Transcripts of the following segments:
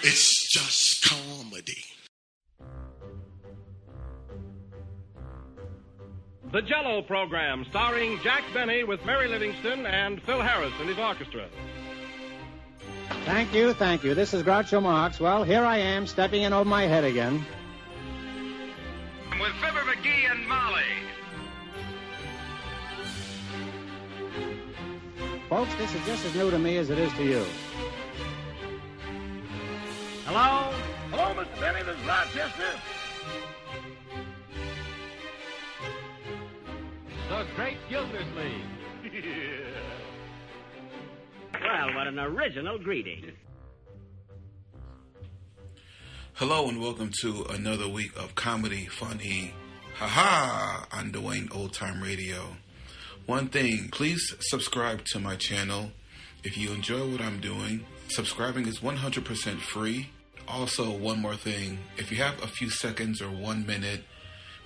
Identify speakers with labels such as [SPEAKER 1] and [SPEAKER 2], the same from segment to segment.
[SPEAKER 1] It's just comedy.
[SPEAKER 2] The Jell-O Program, starring Jack Benny with Mary Livingston and Phil Harris and his orchestra.
[SPEAKER 3] Thank you. This is Groucho Marx. Well, here I am, stepping in over my head again.
[SPEAKER 4] With Fibber McGee and Molly.
[SPEAKER 3] Folks, this is just as new to me as it is to you.
[SPEAKER 5] Hello? Hello, Mr. Benny, this is Rochester.
[SPEAKER 2] The Great Gildersleeve.
[SPEAKER 6] Well, what an original greeting.
[SPEAKER 7] Hello and welcome to another week of comedy, funny, haha, on Dwayne Old Time Radio. One thing, please subscribe to my channel. If you enjoy what I'm doing, subscribing is 100% free. Also, one more thing, if you have a few seconds or 1 minute,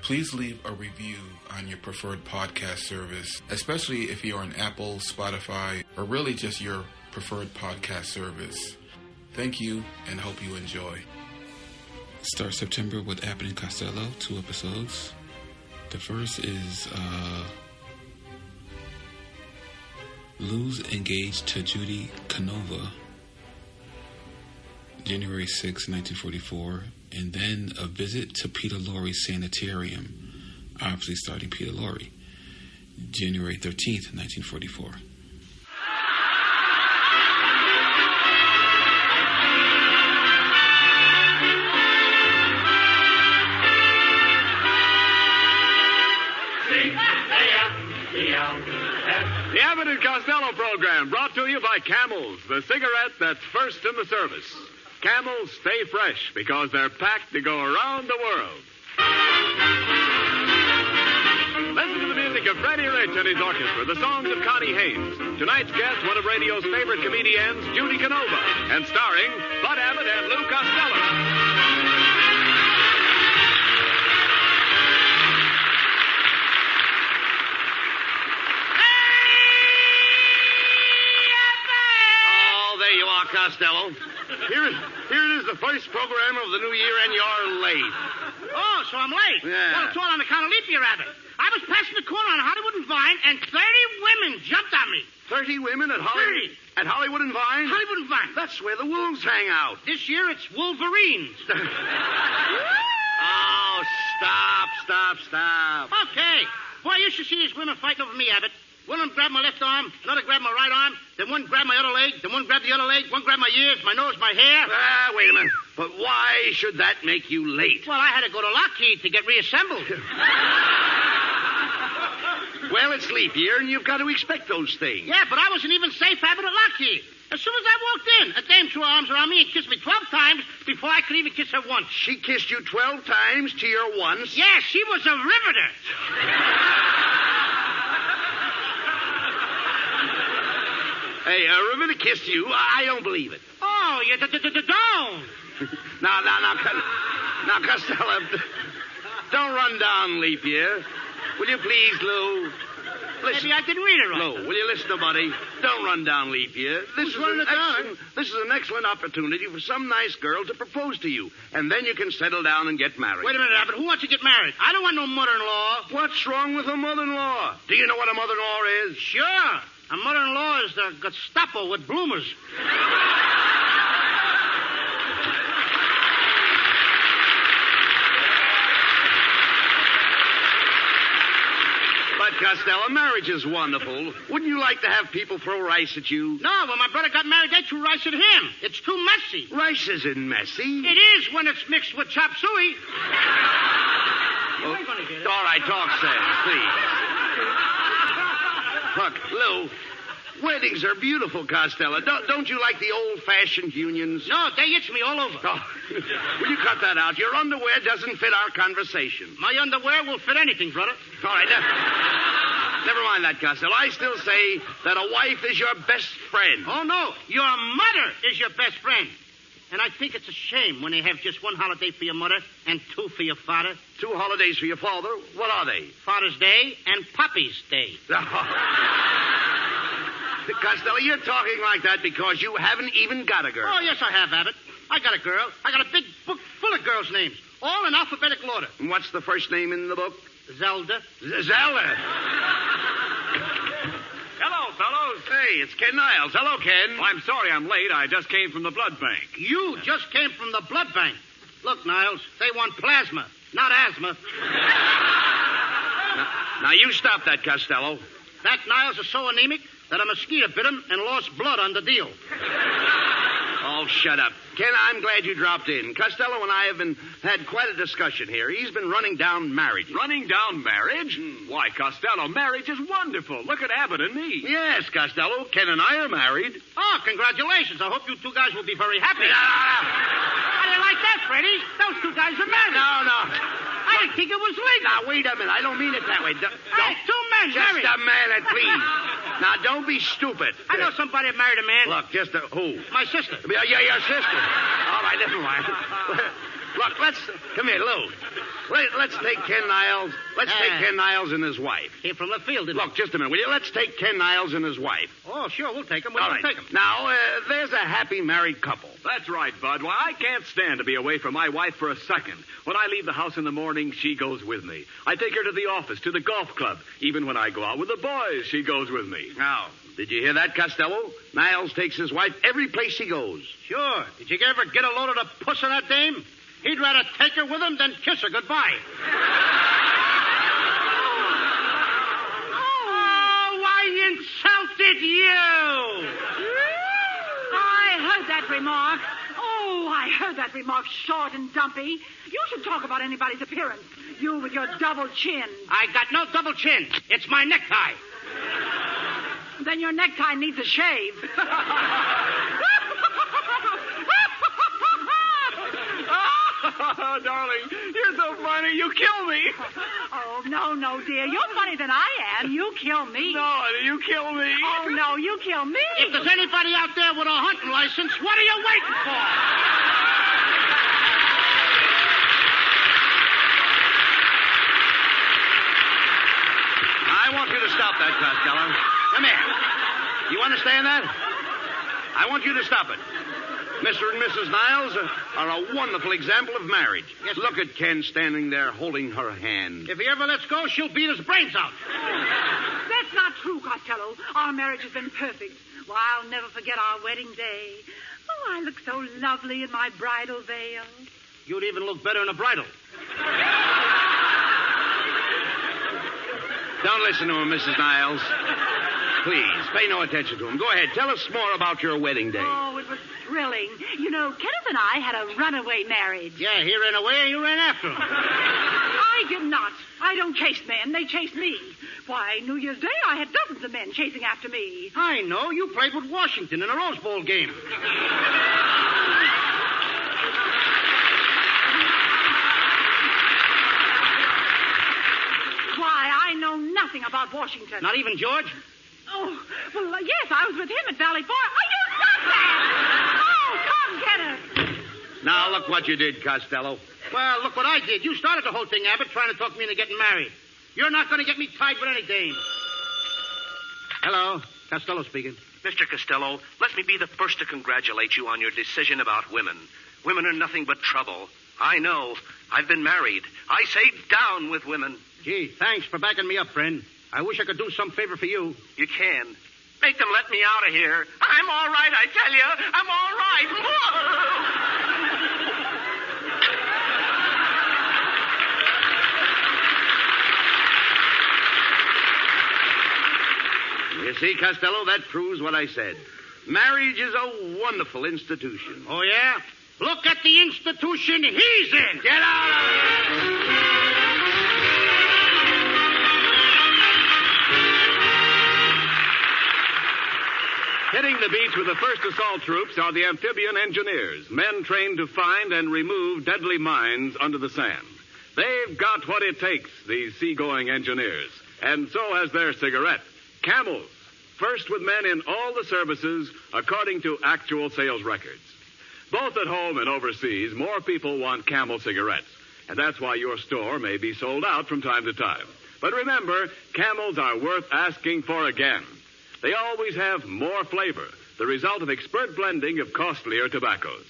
[SPEAKER 7] please leave a review on your preferred podcast service, especially if you're on Apple, Spotify, or really just your preferred podcast service. Thank you and hope you enjoy. Start September with Abbott and Costello, 2 episodes. The first is Lou's engaged to Judy Canova, January 6, 1944. And then a visit to Peter Lorre's Sanitarium, obviously starting Peter Lorre, January 13th, 1944.
[SPEAKER 4] The Abbott and Costello program brought to you by Camels, the cigarette that's first in the service. Camels stay fresh because they're packed to go around the world. Listen to the music of Freddie Rich and his orchestra, the songs of Connie Haynes. Tonight's guest, one of radio's favorite comedians, Judy Canova, and starring Bud Abbott and Lou Costello.
[SPEAKER 5] Costello. Here it is, the first program of the new year, and you're late.
[SPEAKER 8] Oh, so I'm late?
[SPEAKER 5] Yeah.
[SPEAKER 8] Well, it's all on account of leap year, Abbott. I was passing the corner on Hollywood and Vine, and 30 women jumped on me.
[SPEAKER 5] 30 women at Hollywood?
[SPEAKER 8] 30.
[SPEAKER 5] At Hollywood and Vine?
[SPEAKER 8] Hollywood and Vine.
[SPEAKER 5] That's where the wolves hang out.
[SPEAKER 8] This year, it's Wolverines.
[SPEAKER 5] Oh, stop.
[SPEAKER 8] Okay. Boy, you should see these women fighting over me, Abbott. One of them grabbed my left arm, another grabbed my right arm, then one grabbed my other leg, then one grabbed the other leg, one grabbed my ears, my nose, my hair.
[SPEAKER 5] Wait a minute. But why should that make you late?
[SPEAKER 8] Well, I had to go to Lockheed to get reassembled.
[SPEAKER 5] Well, it's leap year, and you've got to expect those things.
[SPEAKER 8] Yeah, but I wasn't even safe, Abbott, at Lockheed. As soon as I walked in, a dame threw her arms around me and kissed me 12 times before I could even kiss her once.
[SPEAKER 5] She kissed you 12 times to your once?
[SPEAKER 8] Yeah, she was a riveter.
[SPEAKER 5] Hey, Riveter kissed you. I don't believe it.
[SPEAKER 8] Oh, you don't.
[SPEAKER 5] Now, Costello, don't run down leap year. Will you please, Lou? Listen.
[SPEAKER 8] Maybe I didn't read it right.
[SPEAKER 5] Lou, will you listen to Buddy? Don't run down leap year. This is an excellent opportunity for some nice girl to propose to you, and then you can settle down and get married.
[SPEAKER 8] Wait a minute, Abbott. Who wants to get married? I don't want no mother-in-law.
[SPEAKER 5] What's wrong with a mother-in-law? Do you know what a mother-in-law is?
[SPEAKER 8] Sure. A mother-in-law is the Gestapo with bloomers.
[SPEAKER 5] But, Costello, marriage is wonderful. Wouldn't you like to have people throw rice at you?
[SPEAKER 8] No, when my brother got married, they threw rice at him. It's too messy.
[SPEAKER 5] Rice isn't messy.
[SPEAKER 8] It is when it's mixed with chop suey. You ain't gonna get it.
[SPEAKER 5] All right, talk sense, please. Look, Lou, weddings are beautiful, Costello. Don't you like the old-fashioned unions?
[SPEAKER 8] No, they itch me all over.
[SPEAKER 5] Oh, will you cut that out? Your underwear doesn't fit our conversation.
[SPEAKER 8] My underwear will fit anything, brother.
[SPEAKER 5] All right, never mind that, Costello. I still say that a wife is your best friend.
[SPEAKER 8] Oh, no. Your mother is your best friend. And I think it's a shame when they have just one holiday for your mother and 2 for your father.
[SPEAKER 5] 2 holidays for your father? What are they?
[SPEAKER 8] Father's Day and Poppy's Day.
[SPEAKER 5] Costello, you're talking like that because you haven't even got a girl.
[SPEAKER 8] Oh, yes, I have, Abbott. I got a girl. I got a big book full of girls' names, all in alphabetical order.
[SPEAKER 5] And what's the first name in the book?
[SPEAKER 8] Zelda.
[SPEAKER 5] Zelda.
[SPEAKER 2] Hello, fellows.
[SPEAKER 5] Hey, it's Ken Niles. Hello, Ken.
[SPEAKER 2] Oh, I'm sorry I'm late. I just came from the blood bank.
[SPEAKER 8] You just came from the blood bank. Look, Niles, they want plasma, not asthma.
[SPEAKER 5] Now, you stop that, Costello.
[SPEAKER 8] That Niles is so anemic that a mosquito bit him and lost blood on the deal.
[SPEAKER 5] Oh, shut up. Ken, I'm glad you dropped in. Costello and I have had quite a discussion here. He's been running down marriage.
[SPEAKER 2] Running down marriage? Why, Costello, marriage is wonderful. Look at Abbott and me.
[SPEAKER 5] Yes, Costello. Ken and I are married.
[SPEAKER 8] Oh, congratulations. I hope you two guys will be very happy. How do you like that, Freddie? Those two guys are married.
[SPEAKER 5] No.
[SPEAKER 8] I didn't think it was legal.
[SPEAKER 5] Now, wait a minute. I don't mean it that way.
[SPEAKER 8] Hey, two men
[SPEAKER 5] Just
[SPEAKER 8] married.
[SPEAKER 5] a minute, please. Now, don't be stupid.
[SPEAKER 8] I know somebody married a man.
[SPEAKER 5] Look, just who?
[SPEAKER 8] My sister.
[SPEAKER 5] Yeah, your sister. All right, never mind. Look, come here, Lou. Let's take Ken Niles. Let's take Ken Niles and his wife.
[SPEAKER 8] Came from left field, didn't
[SPEAKER 5] Look, just a minute, will you? Let's take Ken Niles and his wife.
[SPEAKER 8] Oh, sure, we'll take him.
[SPEAKER 5] All right.
[SPEAKER 8] We'll take him.
[SPEAKER 5] Now, there's a happy married couple.
[SPEAKER 2] That's right, Bud. Why, I can't stand to be away from my wife for a second. When I leave the house in the morning, she goes with me. I take her to the office, to the golf club. Even when I go out with the boys, she goes with me.
[SPEAKER 5] Now, did you hear that, Costello? Niles takes his wife every place he goes.
[SPEAKER 8] Sure. Did you ever get a load of the puss of that dame? He'd rather take her with him than kiss her goodbye. Oh, I insulted you!
[SPEAKER 9] I heard that remark. Oh, I heard that remark, short and dumpy. You should talk about anybody's appearance. You with your double chin.
[SPEAKER 8] I got no double chin. It's my necktie.
[SPEAKER 9] Then your necktie needs a shave.
[SPEAKER 2] Oh, darling, you're so funny. You kill me.
[SPEAKER 9] Oh, no, dear. You're funnier than I am. You kill me.
[SPEAKER 2] No, honey, you kill me.
[SPEAKER 9] Oh, no, you kill me.
[SPEAKER 8] If there's anybody out there with a hunting license, what are you waiting for?
[SPEAKER 5] I want you to stop that, Costello. Come here. You understand that? I want you to stop it. Mr. and Mrs. Niles are a wonderful example of marriage.
[SPEAKER 8] Yes,
[SPEAKER 5] look at Ken standing there holding her hand.
[SPEAKER 8] If he ever lets go, she'll beat his brains out.
[SPEAKER 9] That's not true, Costello. Our marriage has been perfect. Well, I'll never forget our wedding day. Oh, I look so lovely in my bridal veil.
[SPEAKER 8] You'd even look better in a bridal.
[SPEAKER 5] Don't listen to him, Mrs. Niles. Please, pay no attention to him. Go ahead. Tell us more about your wedding day.
[SPEAKER 9] Oh, it was thrilling. You know, Kenneth and I had a runaway marriage.
[SPEAKER 8] Yeah, he ran away and you ran after him.
[SPEAKER 9] I did not. I don't chase men. They chase me. Why, New Year's Day, I had dozens of men chasing after me.
[SPEAKER 8] I know. You played with Washington in a Rose Bowl game.
[SPEAKER 9] Why, I know nothing about Washington.
[SPEAKER 8] Not even George?
[SPEAKER 9] Oh, well, yes, I was with him at Valley Forge. Oh, you stop that! Oh, come, Kenneth.
[SPEAKER 5] Now, look what you did, Costello.
[SPEAKER 8] Well, look what I did. You started the whole thing, Abbott, trying to talk me into getting married. You're not going to get me tied with any dame. Hello, Costello speaking.
[SPEAKER 10] Mr. Costello, let me be the first to congratulate you on your decision about women. Women are nothing but trouble. I know. I've been married. I say down with women.
[SPEAKER 8] Gee, thanks for backing me up, friend. I wish I could do some favor for you.
[SPEAKER 10] You can. Make them let me out of here. I'm all right, I tell you. I'm all right.
[SPEAKER 5] You see, Costello, that proves what I said. Marriage is a wonderful institution.
[SPEAKER 8] Oh, yeah? Look at the institution he's in.
[SPEAKER 5] Get out of here!
[SPEAKER 2] Hitting the beach with the 1st Assault Troops are the amphibian engineers, men trained to find and remove deadly mines under the sand. They've got what it takes, these seagoing engineers, and so has their cigarette, Camels. First with men in all the services, according to actual sales records. Both at home and overseas, more people want Camel cigarettes, and that's why your store may be sold out from time to time. But remember, Camels are worth asking for again. They always have more flavor, the result of expert blending of costlier tobaccos.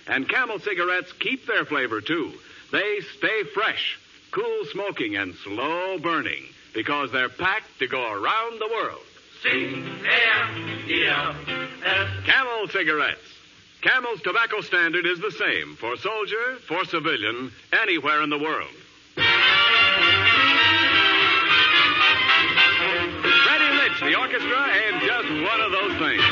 [SPEAKER 2] And Camel cigarettes keep their flavor, too. They stay fresh, cool smoking, and slow burning because they're packed to go around the world. C-A-M-E-L-S. Camel cigarettes. Camel's tobacco standard is the same for soldier, for civilian, anywhere in the world. Freddie Litch, the orchestra, ain't just one of those things.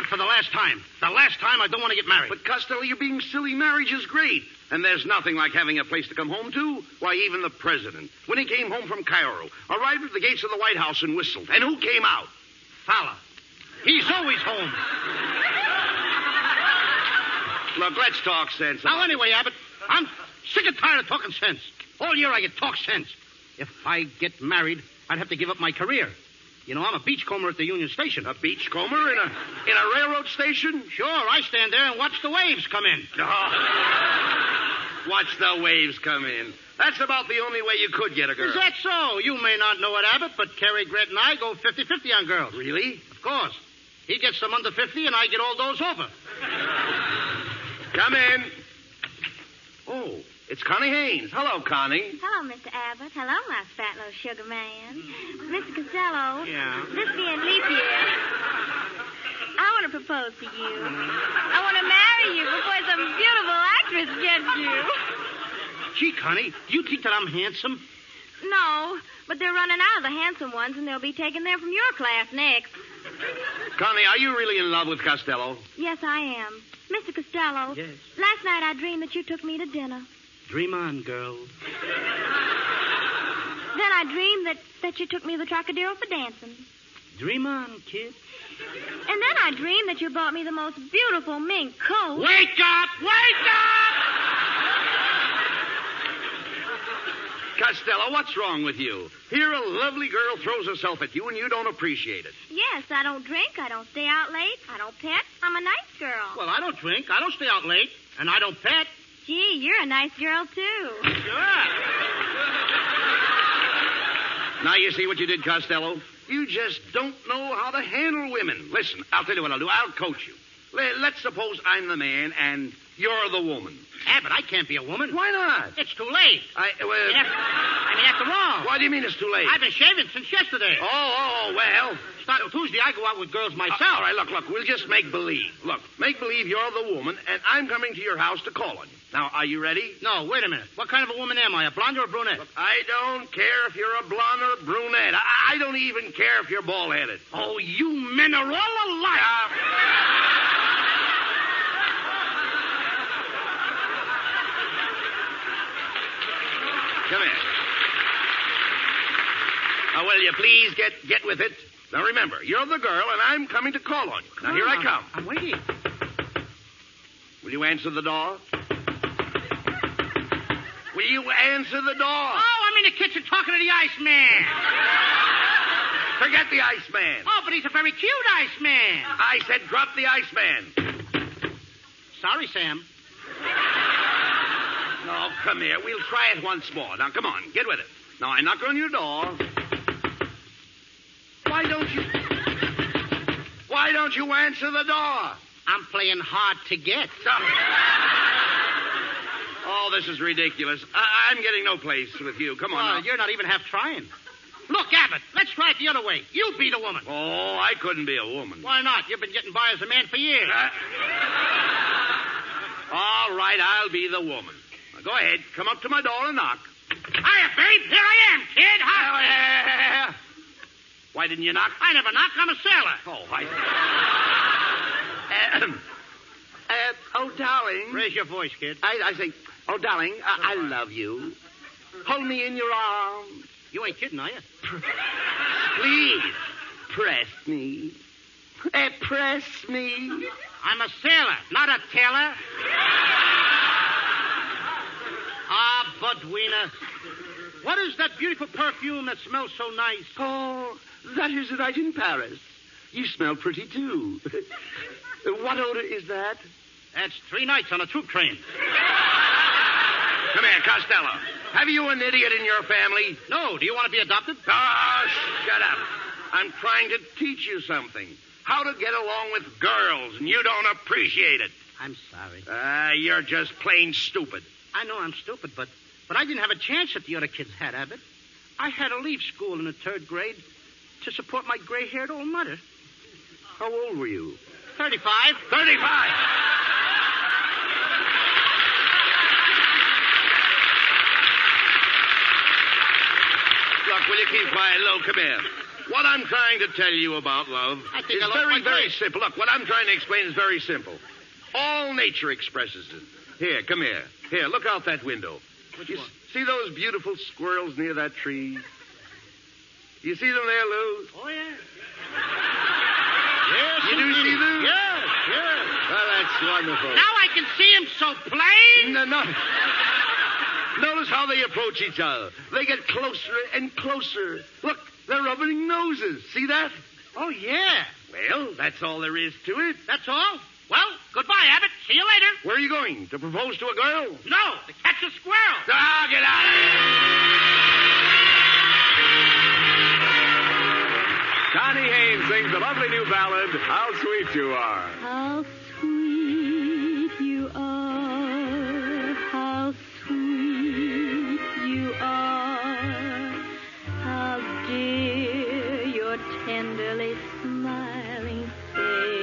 [SPEAKER 8] For the last time. The last time I don't want to get married.
[SPEAKER 5] But, Costello, you're being silly. Marriage is great. And there's nothing like having a place to come home to. Why, even the president, when he came home from Cairo, arrived at the gates of the White House and whistled. And who came out?
[SPEAKER 8] Fowler. He's always home.
[SPEAKER 5] Look, let's talk sense.
[SPEAKER 8] Now, anyway, Abbott, I'm sick and tired of talking sense. All year I get talk sense. If I get married, I'd have to give up my career. You know, I'm a beachcomber at the Union Station.
[SPEAKER 5] A beachcomber in a railroad station?
[SPEAKER 8] Sure, I stand there and watch the waves come in.
[SPEAKER 5] Oh. Watch the waves come in. That's about the only way you could get a girl.
[SPEAKER 8] Is that so? You may not know it, Abbott, but Cary Grant and I go 50-50 on girls.
[SPEAKER 5] Really?
[SPEAKER 8] Of course. He gets some under 50 and I get all those over.
[SPEAKER 5] Come in. Oh, it's Connie Haynes. Hello, Connie.
[SPEAKER 11] Hello, Mr. Abbott. Hello, my fat little sugar man. Mr. Costello.
[SPEAKER 8] Yeah?
[SPEAKER 11] This being leap year, I want to propose to you. I want to marry you before some beautiful actress gets you.
[SPEAKER 8] Gee, Connie, do you think that I'm handsome?
[SPEAKER 11] No, but they're running out of the handsome ones, and they'll be taken there from your class next.
[SPEAKER 5] Connie, are you really in love with Costello?
[SPEAKER 11] Yes, I am. Mr. Costello.
[SPEAKER 8] Yes?
[SPEAKER 11] Last night I dreamed that you took me to dinner.
[SPEAKER 8] Dream on, girl.
[SPEAKER 11] Then I dreamed that you took me to the Trocadero for dancing.
[SPEAKER 8] Dream on, kid.
[SPEAKER 11] And then I dreamed that you bought me the most beautiful mink coat.
[SPEAKER 8] Wake up! Wake up!
[SPEAKER 5] Costello, what's wrong with you? Here a lovely girl throws herself at you and you don't appreciate it.
[SPEAKER 11] Yes, I don't drink. I don't stay out late. I don't pet. I'm a nice girl.
[SPEAKER 8] Well, I don't drink. I don't stay out late. And I don't pet.
[SPEAKER 11] Gee, you're a nice girl, too.
[SPEAKER 8] Sure.
[SPEAKER 5] Now you see what you did, Costello? You just don't know how to handle women. Listen, I'll tell you what I'll do. I'll coach you. Let's suppose I'm the man and you're the woman.
[SPEAKER 8] Abbott, I can't be a woman.
[SPEAKER 5] Why not?
[SPEAKER 8] It's too late. After all.
[SPEAKER 5] What do you mean it's too late?
[SPEAKER 8] I've been shaving since yesterday.
[SPEAKER 5] Oh, well.
[SPEAKER 8] Starting Tuesday, I go out with girls myself.
[SPEAKER 5] All right, look, we'll just make believe. Look, make believe you're the woman, and I'm coming to your house to call on you. Now, are you ready?
[SPEAKER 8] No, wait a minute. What kind of a woman am I, a blonde or a brunette?
[SPEAKER 5] Look, I don't care if you're a blonde or a brunette. I don't even care if you're bald-headed.
[SPEAKER 8] Oh, you men are all alike.
[SPEAKER 5] Come here. Now, will you please get with it? Now, remember, you're the girl, and I'm coming to call on you. Now, here I come.
[SPEAKER 8] I'm waiting.
[SPEAKER 5] Will you answer the door? Will you answer the door?
[SPEAKER 8] Oh, I'm in the kitchen talking to the Iceman.
[SPEAKER 5] Forget the Iceman.
[SPEAKER 8] Oh, but he's a very cute Iceman.
[SPEAKER 5] I said drop the Iceman.
[SPEAKER 8] Sorry, Sam.
[SPEAKER 5] No, come here. We'll try it once more. Now, come on. Get with it. Now, I knock on your door. Why don't you answer the door?
[SPEAKER 8] I'm playing hard to get.
[SPEAKER 5] Oh, this is ridiculous. I'm getting no place with you. Come on now.
[SPEAKER 8] You're not even half trying. Look, Abbott, let's try it the other way. You be the woman.
[SPEAKER 5] Oh, I couldn't be a woman.
[SPEAKER 8] Why not? You've been getting by as a man for years.
[SPEAKER 5] All right, I'll be the woman. Now, go ahead. Come up to my door and knock.
[SPEAKER 8] Hiya, babe. Here I am, kid. Hi.
[SPEAKER 5] Why didn't you knock?
[SPEAKER 8] I never knock. I'm a sailor.
[SPEAKER 5] Oh, oh, darling.
[SPEAKER 8] Raise your voice, kid.
[SPEAKER 5] I say, oh, darling, I love you. Hold me in your arms.
[SPEAKER 8] You ain't kidding, are you?
[SPEAKER 5] Please, press me. Press me.
[SPEAKER 8] I'm a sailor, not a tailor. Budwina. What is that beautiful perfume that smells so nice?
[SPEAKER 5] Oh, that is right in Paris. You smell pretty, too. What odor is that?
[SPEAKER 8] That's 3 nights on a troop train.
[SPEAKER 5] Come here, Costello. Have you an idiot in your family?
[SPEAKER 8] No. Do you want to be adopted?
[SPEAKER 5] Oh, shut up. I'm trying to teach you something. How to get along with girls, and you don't appreciate it.
[SPEAKER 8] I'm sorry.
[SPEAKER 5] You're just plain stupid.
[SPEAKER 8] I know I'm stupid, but I didn't have a chance that the other kids had, Abbott. I had to leave school in the 3rd grade to support my gray-haired old mother.
[SPEAKER 5] How old were you?
[SPEAKER 8] 35.
[SPEAKER 5] 35! Look, will you keep quiet? Come here. What I'm trying to tell you about love is very simple. Look, what I'm trying to explain is very simple. All nature expresses it. Here, come here. Here, look out that window.
[SPEAKER 8] Which one?
[SPEAKER 5] See those beautiful squirrels near that tree? You see them there, Lou?
[SPEAKER 8] Oh, yeah.
[SPEAKER 5] Yes, you do see them?
[SPEAKER 8] Yes.
[SPEAKER 5] Well, that's wonderful.
[SPEAKER 8] Now I can see him so plain.
[SPEAKER 5] No. Notice how they approach each other. They get closer and closer. Look, they're rubbing noses. See that?
[SPEAKER 8] Oh, yeah.
[SPEAKER 5] Well, that's all there is to it.
[SPEAKER 8] That's all? Well, goodbye, Abbott. See you later.
[SPEAKER 5] Where are you going? To propose to a girl?
[SPEAKER 8] No, to catch a squirrel.
[SPEAKER 5] Ah, get out of here.
[SPEAKER 2] Connie Haynes sings a lovely new ballad, How Sweet You Are.
[SPEAKER 11] How sweet you are, how sweet you are, how dear your tenderly smiling face.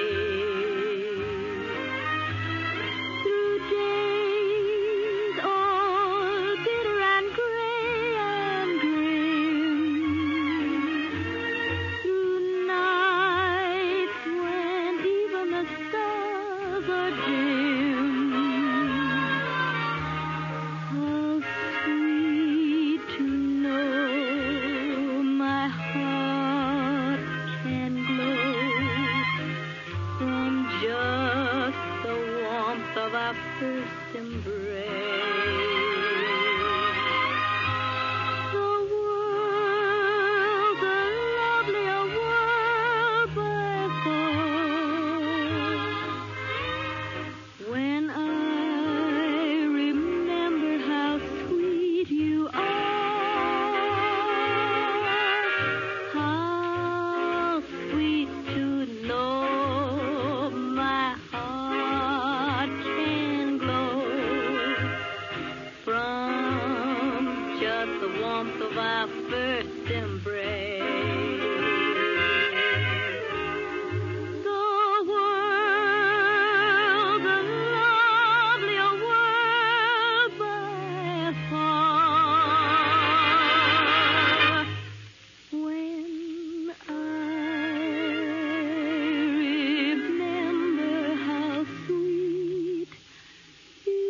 [SPEAKER 11] Through days all bitter and gray and grim, through nights when even the stars are dim, how sweet to know my heart can glow from just the warmth of our first embrace. The world's a lovelier world by far when I remember how sweet you are, how sweet to know my heart can glow from just the warmth of our first embrace. The world's a lovelier world by far when I remember how sweet you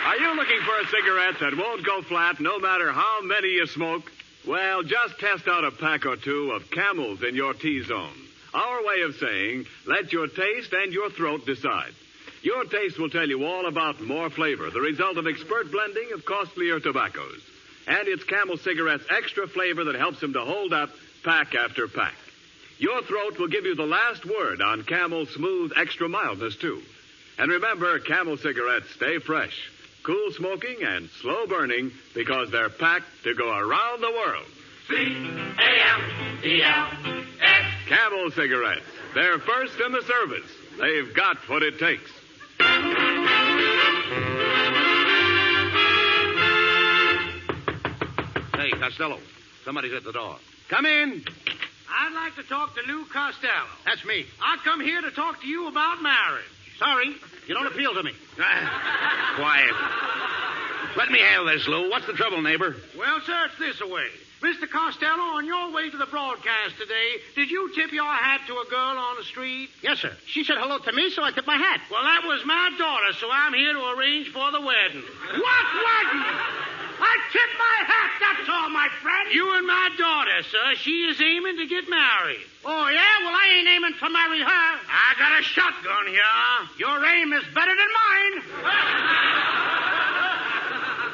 [SPEAKER 2] Are you looking for a cigarette that won't go flat no matter how many you smoke? Well, just test out a pack or two of Camels in your T-zone. Our way of saying, let your taste and your throat decide. Your taste will tell you all about more flavor, the result of expert blending of costlier tobaccos. And it's Camel cigarettes' extra flavor that helps them to hold up pack after pack. Your throat will give you the last word on Camel's smooth extra mildness, too. And remember, Camel cigarettes stay fresh, cool smoking, and slow burning because they're packed to go around the world. C-A-M-E-L-S. Camel cigarettes. They're first in the service. They've got what it takes.
[SPEAKER 5] Hey, Costello, somebody's at the door. Come in.
[SPEAKER 8] I'd like to talk to Lou Costello. That's me. I come here to talk to you about marriage. Sorry, you don't appeal to me.
[SPEAKER 5] Quiet. Let me handle this, Lou. What's the trouble, neighbor?
[SPEAKER 8] Well, sir, it's this away. Mr. Costello, on your way to the broadcast today, did you tip your hat to a girl on the street? Yes, sir. She said hello to me, so I tipped my hat. Well, that was my daughter, so I'm here to arrange for the wedding. What wedding? I tipped my hat, that's all, my friend. You and my daughter, sir. She is aiming to get married. Oh, yeah? Well, I ain't aiming to marry her. I got a shotgun here. Your aim is better than mine.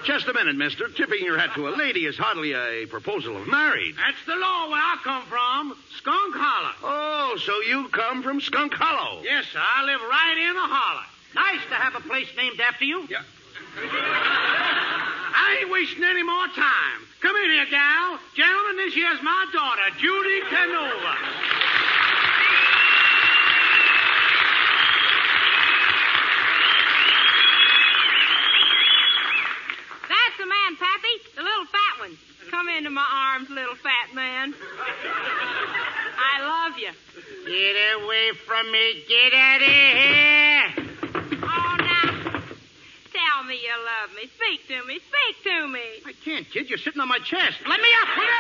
[SPEAKER 5] Just a minute, mister. Tipping your hat to a lady is hardly a proposal of marriage.
[SPEAKER 8] That's the law where I come from, Skunk Hollow.
[SPEAKER 5] Oh, so you come from Skunk Hollow?
[SPEAKER 8] Yes, sir. I live right in the holler. Nice to have a place named after you.
[SPEAKER 5] Yeah.
[SPEAKER 8] I ain't wasting any more time. Come in here, gal. Gentlemen, this here's my daughter, Judy Canova.
[SPEAKER 12] That's the man, Pappy. The little fat one. Come into my arms, little fat man. I love you.
[SPEAKER 8] Get away from me. Get out of here.
[SPEAKER 12] Oh, now. Tell me you love me. Speak to me. Speak to me.
[SPEAKER 8] I can't, kid. You're sitting on my chest. Let me up. Will you?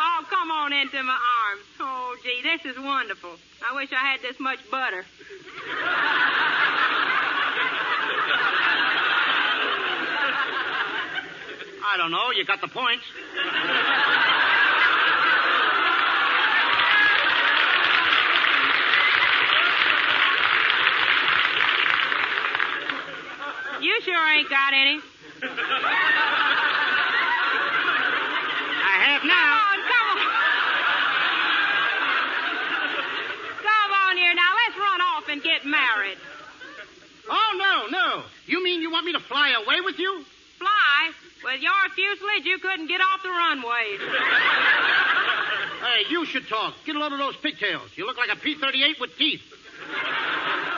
[SPEAKER 12] Oh, come on into my arms. Oh, gee, this is wonderful. I wish I had this much butter.
[SPEAKER 8] I don't know. You got the points.
[SPEAKER 12] You sure ain't got any.
[SPEAKER 8] I have now.
[SPEAKER 12] Come on. Come on here now. Let's run off and get married.
[SPEAKER 8] Oh, no. You mean you want me to fly away with you?
[SPEAKER 12] Fly? With your fuselage, you couldn't get off the runways.
[SPEAKER 8] Hey, you should talk. Get a load of those pigtails. You look like a P-38 with teeth.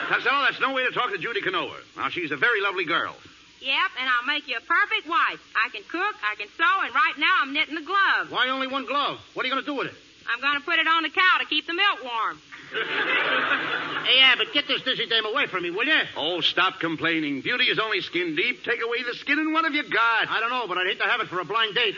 [SPEAKER 5] Costello, that's no way to talk to Judy Canova. Now, she's a very lovely girl.
[SPEAKER 12] Yep, and I'll make you a perfect wife. I can cook, I can sew, and right now I'm knitting the glove.
[SPEAKER 8] Why only one glove? What are you going to do with it?
[SPEAKER 12] I'm going to put it on the cow to keep the milk warm.
[SPEAKER 8] Hey, Abbott, get this dizzy dame away from me, will you?
[SPEAKER 5] Oh, stop complaining. Beauty is only skin deep. Take away the skin and what have you got?
[SPEAKER 8] I don't know, but I'd hate to have it for a blind date.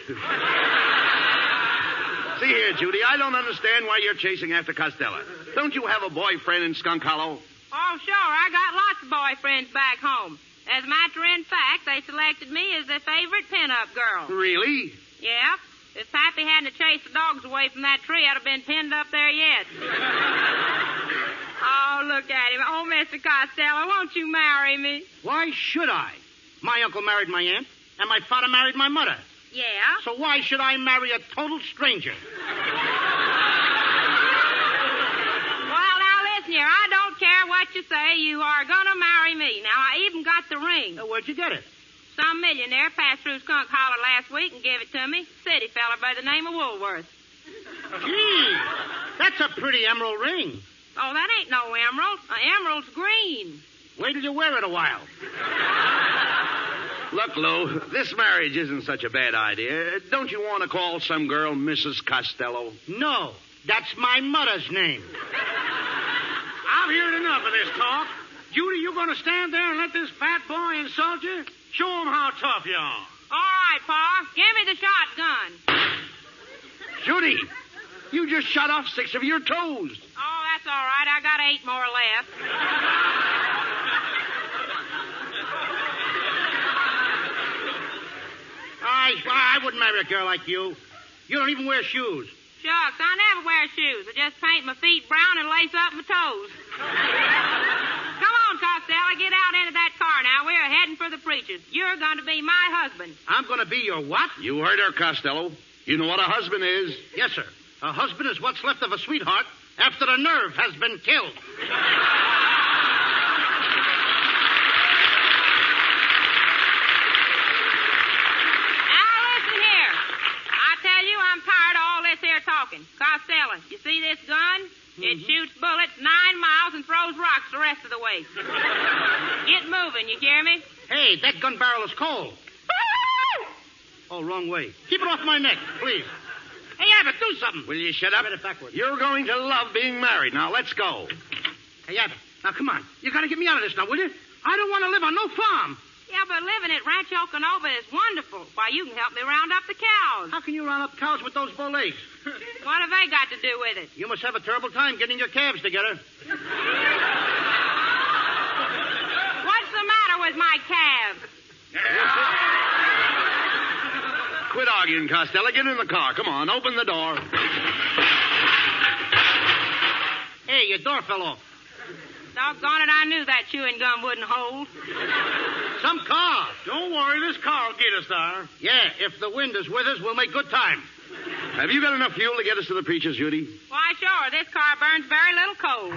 [SPEAKER 5] See here, Judy, I don't understand why you're chasing after Costello. Don't you have a boyfriend in Skunk Hollow?
[SPEAKER 12] Oh, sure. I got lots of boyfriends back home. As a matter of fact, they selected me as their favorite pinup girl.
[SPEAKER 5] Really?
[SPEAKER 12] Yeah. If Pappy hadn't chased the dogs away from that tree, I'd have been pinned up there yet. Oh, look at him. Oh, Mr. Costello, won't you marry me?
[SPEAKER 8] Why should I? My uncle married my aunt, and my father married my mother.
[SPEAKER 12] Yeah?
[SPEAKER 8] So why should I marry a total stranger?
[SPEAKER 12] Well, now, listen here. I don't care what you say. You are going to marry me. Now, I even got the ring.
[SPEAKER 8] Where'd you get it?
[SPEAKER 12] Some millionaire passed through Skunk Hollow last week and gave it to me. City fella by the name of Woolworth.
[SPEAKER 8] Gee, that's a pretty emerald ring.
[SPEAKER 12] Oh, that ain't no emerald. An emerald's green.
[SPEAKER 8] Wait till you wear it a while.
[SPEAKER 5] Look, Lou, this marriage isn't such a bad idea. Don't you want to call some girl Mrs. Costello?
[SPEAKER 8] No, that's my mother's name. I've heard enough of this talk. Judy, you going to stand there and let this fat boy insult you? Show him how tough you are.
[SPEAKER 12] All right, Pa. Give me the shotgun.
[SPEAKER 5] Judy, you just shot off 6 of your toes.
[SPEAKER 12] Oh, that's all right. I got 8 more left.
[SPEAKER 8] I wouldn't marry a girl like you. You don't even wear shoes.
[SPEAKER 12] Shucks, I never wear shoes. I just paint my feet brown and lace up my toes. Come on, Costello, get out into that car now. We're heading for the preachers. You're going to be my husband.
[SPEAKER 8] I'm going to be your what?
[SPEAKER 5] You heard her, Costello. You know what a husband is?
[SPEAKER 8] Yes, sir. A husband is what's left of a sweetheart after the nerve has been killed.
[SPEAKER 12] see this gun? It shoots bullets 9 miles and throws rocks the rest of the way. Get moving, you hear me?
[SPEAKER 8] Hey, that gun barrel is cold. Oh, wrong way. Keep it off my neck, please. Hey, Abbott, do something.
[SPEAKER 5] Will you shut up?
[SPEAKER 8] Read it backwards.
[SPEAKER 5] You're going to love being married. Now, let's go.
[SPEAKER 8] Hey, Abbott, now come on. You got to get me out of this now, will you? I don't want to live on no farm.
[SPEAKER 12] Yeah, but living at Rancho Canova is wonderful. Why, you can help me round up the cows.
[SPEAKER 8] How can you round up cows with those bow legs?
[SPEAKER 12] What have they got to do with it?
[SPEAKER 8] You must have a terrible time getting your calves together.
[SPEAKER 12] What's the matter with my calves?
[SPEAKER 5] Quit arguing, Costello. Get in the car. Come on, open the door.
[SPEAKER 8] Hey, your door fell off.
[SPEAKER 12] Doggone it, I knew that chewing gum wouldn't hold.
[SPEAKER 8] Some car. Don't worry, this car will get us there. Yeah, if the wind is with us, we'll make good time.
[SPEAKER 5] Have you got enough fuel to get us to the preachers, Judy?
[SPEAKER 12] Why, sure. This car burns very little coal.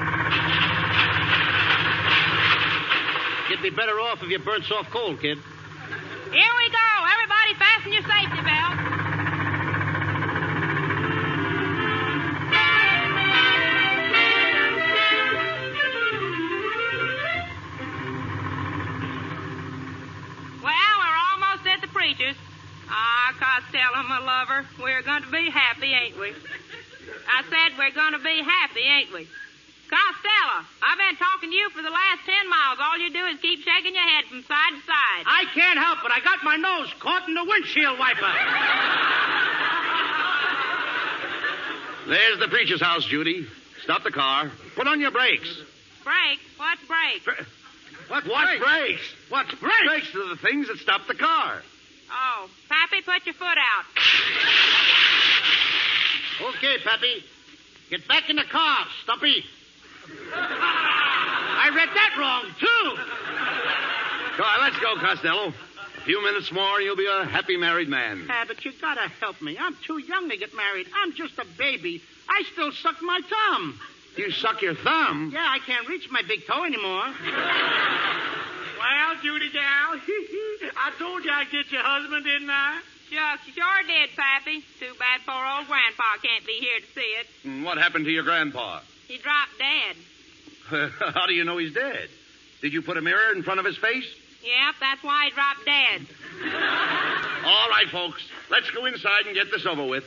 [SPEAKER 8] You'd be better off if you burnt soft coal, kid.
[SPEAKER 12] Here we go. Everybody fasten your safety belt. Well, we're almost at the preacher's. Ah, Costello, my lover, we're going to be happy, ain't we? I said we're going to be happy, ain't we? Costello, I've been talking to you for the last 10 miles. All you do is keep shaking your head from side to side.
[SPEAKER 8] I can't help it. I got my nose caught in the windshield wiper.
[SPEAKER 5] There's the preacher's house, Judy. Stop the car. Put on your brakes.
[SPEAKER 12] Brakes? What's brakes?
[SPEAKER 5] What's brakes? What's brakes? Brakes are the things that stop the car.
[SPEAKER 12] Oh, Pappy, put your foot out.
[SPEAKER 8] Okay, Pappy. Get back in the car, Stumpy. I read that wrong, too.
[SPEAKER 5] Come on, let's go, Costello. A few minutes more, and you'll be a happy married man.
[SPEAKER 8] But you gotta help me. I'm too young to get married. I'm just a baby. I still suck my thumb.
[SPEAKER 5] You suck your thumb?
[SPEAKER 8] Yeah, I can't reach my big toe anymore.
[SPEAKER 13] Well, Judy gal, I told you I'd get your husband, didn't I?
[SPEAKER 12] Shucks, you sure did, Pappy. Too bad poor old Grandpa can't be here to see it.
[SPEAKER 5] What happened to your grandpa?
[SPEAKER 12] He dropped dead.
[SPEAKER 5] How do you know he's dead? Did you put a mirror in front of his face?
[SPEAKER 12] Yep, that's why he dropped dead.
[SPEAKER 5] All right, folks. Let's go inside and get this over with.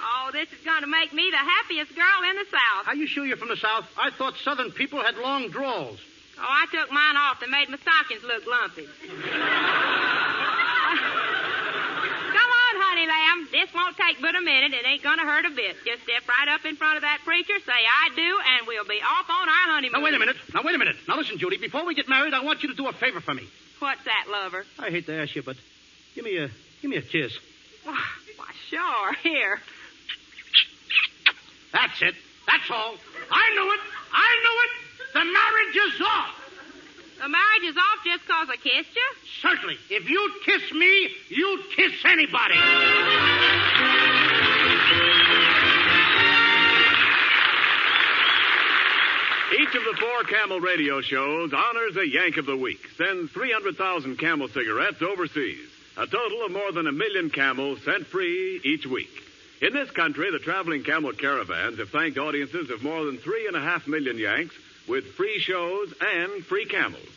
[SPEAKER 12] Oh, this is going to make me the happiest girl in the South.
[SPEAKER 8] Are you sure you're from the South? I thought Southern people had long drawls.
[SPEAKER 12] Oh, I took mine off to make my stockings look lumpy. Come on, honey lamb. This won't take but a minute. It ain't going to hurt a bit. Just step right up in front of that preacher, say I do, and we'll be off on our honeymoon.
[SPEAKER 8] Now, wait a minute. Now, listen, Judy. Before we get married, I want you to do a favor for me.
[SPEAKER 12] What's that, lover?
[SPEAKER 8] I hate to ask you, but give me a kiss.
[SPEAKER 12] Why, sure. Here.
[SPEAKER 8] That's it. That's all. I knew it. The marriage is off.
[SPEAKER 12] The marriage is off just because I kissed you?
[SPEAKER 8] Certainly. If you'd kiss me, you'd kiss anybody.
[SPEAKER 2] Each of the 4 Camel radio shows honors a Yank of the Week, sends 300,000 Camel cigarettes overseas. A total of more than 1 million Camels sent free each week. In this country, the traveling Camel caravans have thanked audiences of more than 3.5 million Yanks with free shows and free Camels.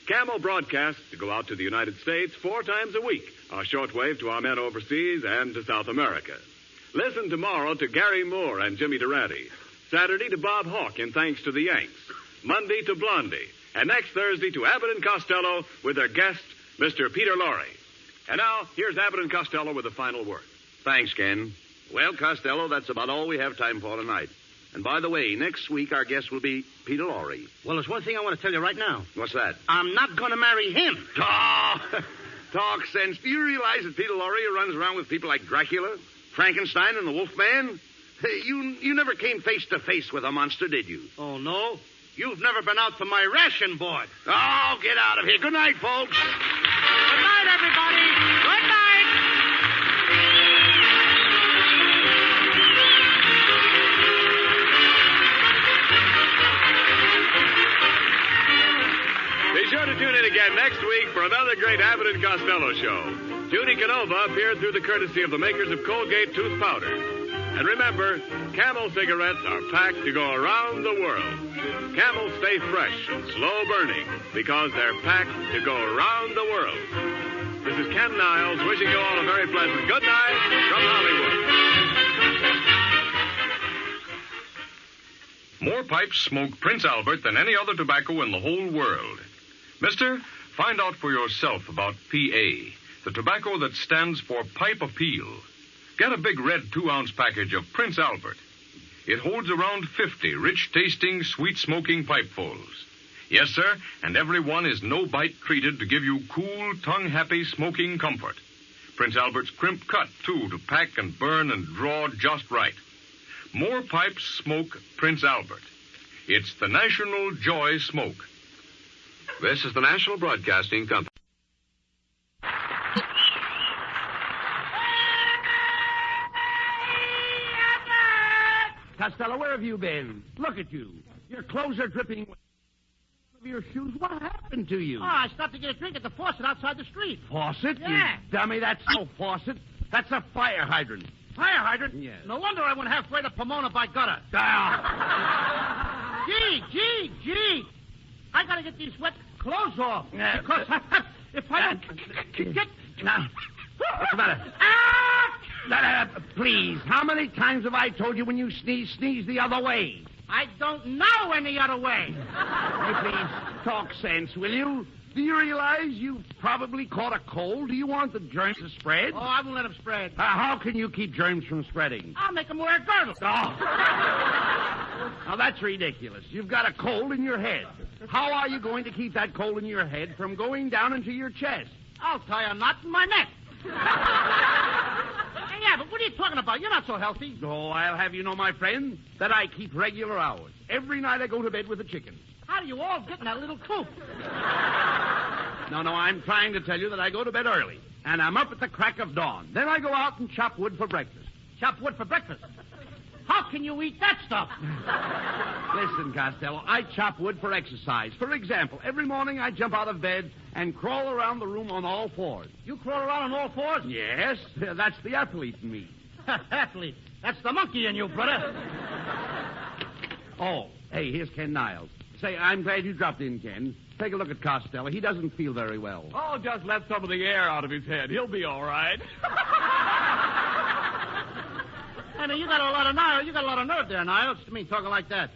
[SPEAKER 2] Camel broadcasts go out to the United States 4 times a week, a shortwave to our men overseas and to South America. Listen tomorrow to Gary Moore and Jimmy Durante. Saturday to Bob Hawke in Thanks to the Yanks. Monday to Blondie. And next Thursday to Abbott and Costello with their guest, Mr. Peter Lorre. And now, here's Abbott and Costello with the final word.
[SPEAKER 5] Thanks, Ken. Well, Costello, that's about all we have time for tonight. And by the way, next week our guest will be Peter Lorre.
[SPEAKER 8] Well, there's one thing I want to tell you right now.
[SPEAKER 5] What's that?
[SPEAKER 8] I'm not going to marry him.
[SPEAKER 5] Oh, talk sense. Do you realize that Peter Lorre runs around with people like Dracula, Frankenstein, and the Wolfman? You never came face to face with a monster, did you?
[SPEAKER 8] Oh, no? You've never been out to my ration board.
[SPEAKER 5] Oh, get out of here. Good night, folks.
[SPEAKER 8] Good night, everybody. Good night.
[SPEAKER 2] Be sure to tune in again next week for another great Abbott and Costello show. Judy Canova appeared through the courtesy of the makers of Colgate tooth powder. And remember, Camel cigarettes are packed to go around the world. Camel stay fresh and slow burning because they're packed to go around the world. This is Ken Niles wishing you all a very pleasant good night from Hollywood.
[SPEAKER 14] More pipes smoke Prince Albert than any other tobacco in the whole world. Mister, find out for yourself about PA, the tobacco that stands for Pipe Appeal. Get a big red 2-ounce package of Prince Albert. It holds around 50 rich-tasting, sweet-smoking pipefuls. Yes, sir, and every one is no-bite treated to give you cool, tongue-happy smoking comfort. Prince Albert's crimp cut, too, to pack and burn and draw just right. More pipes smoke Prince Albert. It's the National Joy Smoke.
[SPEAKER 2] This is the National Broadcasting Company.
[SPEAKER 15] Costello, where have you been? Look at you. Your clothes are dripping with your shoes. What happened to you?
[SPEAKER 8] Oh, I stopped to get a drink at the faucet outside the street.
[SPEAKER 15] Faucet?
[SPEAKER 8] Yeah.
[SPEAKER 15] You dummy, that's no faucet. That's a fire hydrant.
[SPEAKER 8] Fire hydrant?
[SPEAKER 15] Yes.
[SPEAKER 8] No wonder I went halfway to Pomona by gutter. Gee. I gotta get these wet clothes off. Because if I don't get...
[SPEAKER 15] Now, what's the matter? Please, how many times have I told you when you sneeze the other way?
[SPEAKER 8] I don't know any other way.
[SPEAKER 15] Will you please talk sense, will you? Do you realize you've probably caught a cold? Do you want the germs to spread?
[SPEAKER 8] Oh, I won't let them spread.
[SPEAKER 15] How can you keep germs from spreading?
[SPEAKER 8] I'll make them wear girdles.
[SPEAKER 15] Oh. Now, that's ridiculous. You've got a cold in your head. How are you going to keep that cold in your head from going down into your chest?
[SPEAKER 8] I'll tie a knot in my neck. Yeah, but what are you talking about? You're not so healthy.
[SPEAKER 15] Oh, I'll have you know, my friend, that I keep regular hours. Every night I go to bed with the chickens.
[SPEAKER 8] How do you all get in that little coop?
[SPEAKER 15] No, I'm trying to tell you that I go to bed early, and I'm up at the crack of dawn. Then I go out and chop wood for breakfast.
[SPEAKER 8] Chop wood for breakfast? How can you eat that stuff?
[SPEAKER 15] Listen, Costello, I chop wood for exercise. For example, every morning I jump out of bed and crawl around the room on all fours.
[SPEAKER 8] You crawl around on all fours?
[SPEAKER 15] Yes, that's the athlete in me.
[SPEAKER 8] Athlete? That's the monkey in you, brother.
[SPEAKER 15] Oh, hey, here's Ken Niles. Say, I'm glad you dropped in, Ken. Take a look at Costello. He doesn't feel very well.
[SPEAKER 16] Oh, just let some of the air out of his head. He'll be all right.
[SPEAKER 8] I mean, you got a lot of nerve there, Niles. I mean, talking like that.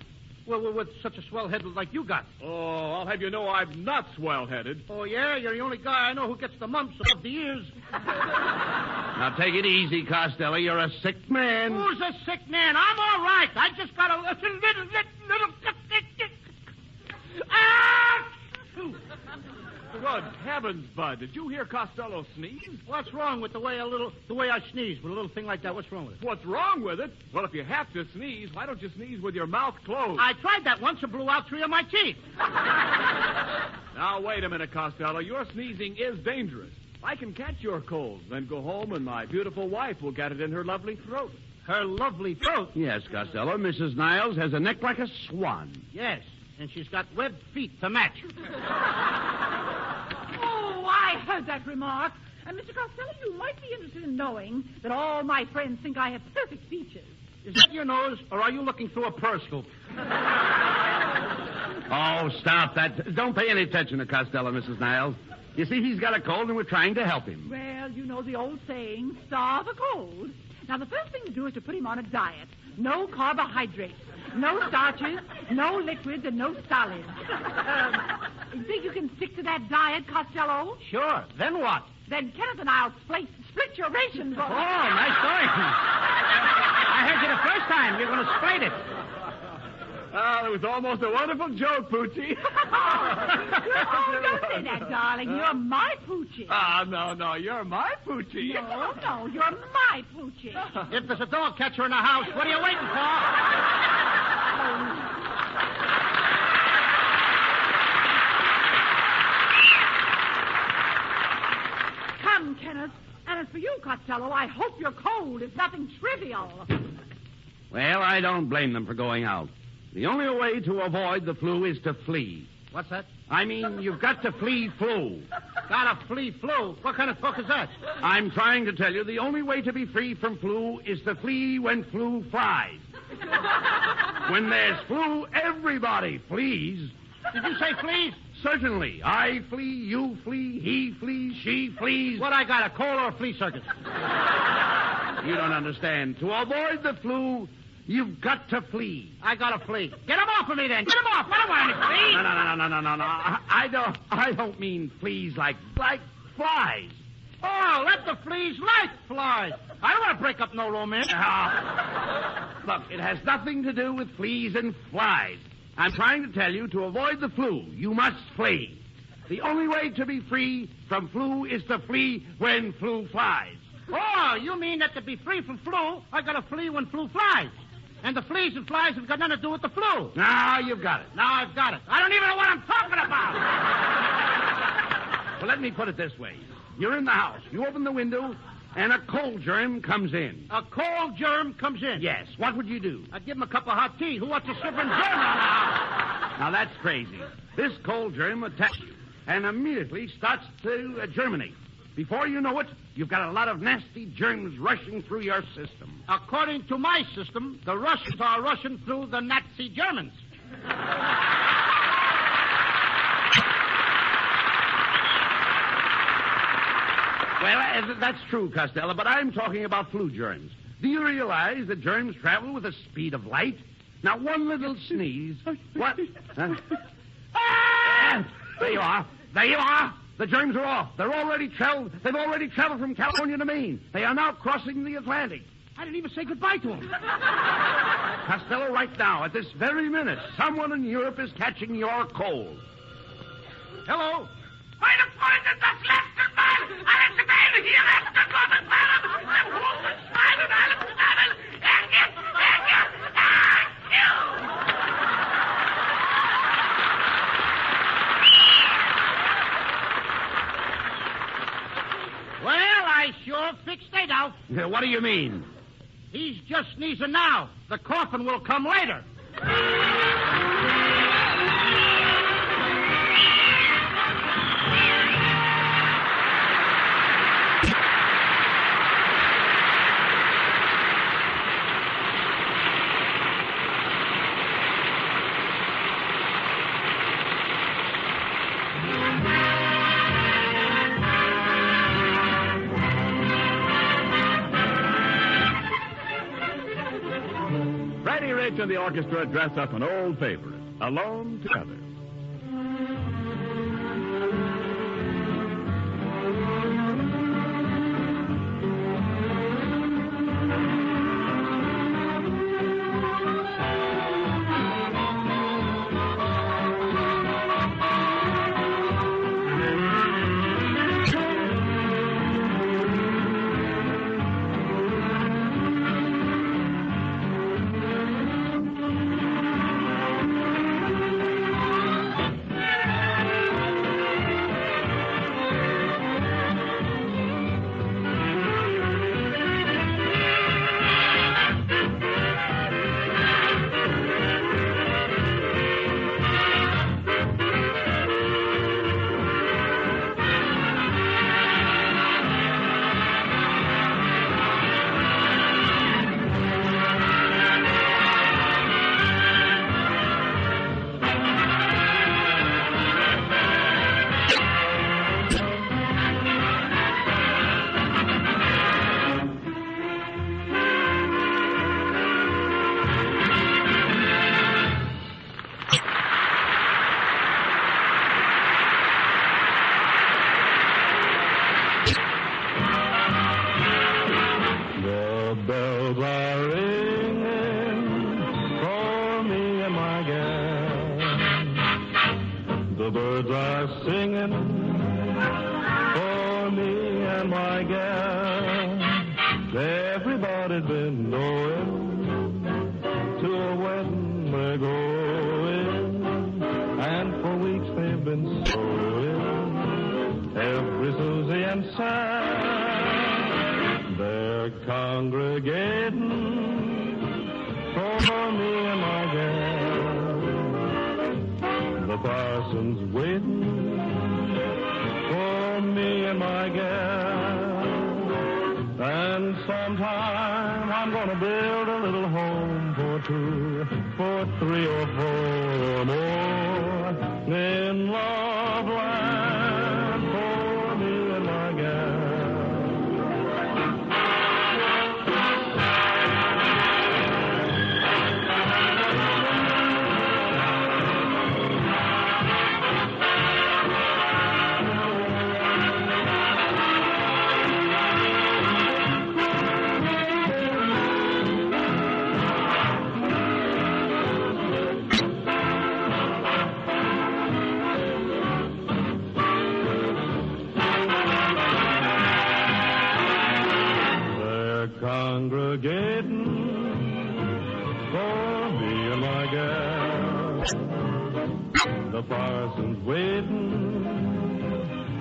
[SPEAKER 8] Well, with such a swell head like you got.
[SPEAKER 16] Oh, I'll have you know I'm not swell-headed.
[SPEAKER 8] Oh, yeah? You're the only guy I know who gets the mumps above the ears.
[SPEAKER 15] Now, take it easy, Costello. You're a sick man.
[SPEAKER 8] Who's a sick man? I'm all right. I just got a little...
[SPEAKER 16] Good heavens, Bud. Did you hear Costello sneeze?
[SPEAKER 8] What's wrong with the way I sneeze with a little thing like that? What's wrong with it?
[SPEAKER 16] What's wrong with it? Well, if you have to sneeze, why don't you sneeze with your mouth closed?
[SPEAKER 8] I tried that once and blew out 3 of my teeth.
[SPEAKER 16] Now, wait a minute, Costello. Your sneezing is dangerous. I can catch your cold, then go home and my beautiful wife will get it in her lovely throat.
[SPEAKER 8] Her lovely throat?
[SPEAKER 15] Yes, Costello. Mrs. Niles has a neck like a swan.
[SPEAKER 8] Yes, and she's got webbed feet to match.
[SPEAKER 9] Oh, I heard that remark. And Mr. Costello, you might be interested in knowing that all my friends think I have perfect features.
[SPEAKER 8] Is that your nose, or are you looking through a periscope?
[SPEAKER 15] Oh, stop that. Don't pay any attention to Costello, Mrs. Niles. You see, he's got a cold, and we're trying to help him.
[SPEAKER 9] Well, you know the old saying, starve a cold. Now, the first thing to do is to put him on a diet. No carbohydrates, no starches, no liquids, and no solids. You think you can stick to that diet, Costello?
[SPEAKER 8] Sure. Then what?
[SPEAKER 9] Then Kenneth and I'll split your rations.
[SPEAKER 8] Oh, nice going. I heard you the first time. You're going to split it.
[SPEAKER 16] Oh, it was almost a wonderful joke, Poochie.
[SPEAKER 9] Oh, don't say that, darling. You're my Poochie.
[SPEAKER 16] No, you're my Poochie.
[SPEAKER 9] No, you're my Poochie.
[SPEAKER 8] If there's a dog catcher in the house, what are you waiting for?
[SPEAKER 9] Come, Kenneth. And as for you, Costello, I hope your cold is nothing trivial.
[SPEAKER 15] Well, I don't blame them for going out. The only way to avoid the flu is to flee.
[SPEAKER 8] What's that?
[SPEAKER 15] I mean, you've got to flee flu.
[SPEAKER 8] Gotta flee flu? What kind of talk is that?
[SPEAKER 15] I'm trying to tell you the only way to be free from flu is to flee when flu flies. When there's flu, everybody flees.
[SPEAKER 8] Did you say fleas?
[SPEAKER 15] Certainly. I flee, you flee, he flees, she flees.
[SPEAKER 8] What I got, a cold or a flea circus?
[SPEAKER 15] You don't understand. To avoid the flu, you've got to flee.
[SPEAKER 8] I gotta flee. Get him off of me then. Get him off. I don't want any fleas.
[SPEAKER 15] No. I don't mean fleas like flies.
[SPEAKER 8] Oh, let the fleas like flies. I don't want to break up no romance.
[SPEAKER 15] Look, it has nothing to do with fleas and flies. I'm trying to tell you, to avoid the flu, you must flee. The only way to be free from flu is to flee when flu flies.
[SPEAKER 8] Oh, you mean that to be free from flu, I gotta flee when flu flies. And the fleas and flies have got nothing to do with the flu.
[SPEAKER 15] Now you've got it.
[SPEAKER 8] Now I've got it. I don't even know what I'm talking about.
[SPEAKER 15] Well, let me put it this way. You're in the house. You open the window, and a cold germ comes in.
[SPEAKER 8] A cold germ comes in?
[SPEAKER 15] Yes. What would you do?
[SPEAKER 8] I'd give him a cup of hot tea. Who wants a slipping germ on the house?
[SPEAKER 15] Now, that's crazy. This cold germ attacks you and immediately starts to germinate. Before you know it, you've got a lot of nasty germs rushing through your system.
[SPEAKER 8] According to my system, the Russians are rushing through the Nazi Germans.
[SPEAKER 15] Well, that's true, Costello, but I'm talking about flu germs. Do you realize that germs travel with the speed of light? Now, one little sneeze. What? Huh? There you are. There you are. The germs are off. They've already traveled from California to Maine. They are now crossing the Atlantic.
[SPEAKER 8] I didn't even say goodbye to them.
[SPEAKER 15] Costello, right now, at this very minute, someone in Europe is catching your cold.
[SPEAKER 8] Hello?
[SPEAKER 13] Meine Freunde, das letzte Mal, alle Schweine hier letzte Gottes Willen, dem Hufen, Schwein und allem zusammen.
[SPEAKER 8] Well, I sure fixed it out.
[SPEAKER 15] What do you mean?
[SPEAKER 8] He's just sneezing now. The coffin will come later.
[SPEAKER 16] And the orchestra dress up an old favorite, Alone Together.
[SPEAKER 17] parson's waiting for me and my gal. And sometime I'm gonna build a little home for two, for three or four or more in love land for me and my gal. Congregating for me and my gal. The parson's waiting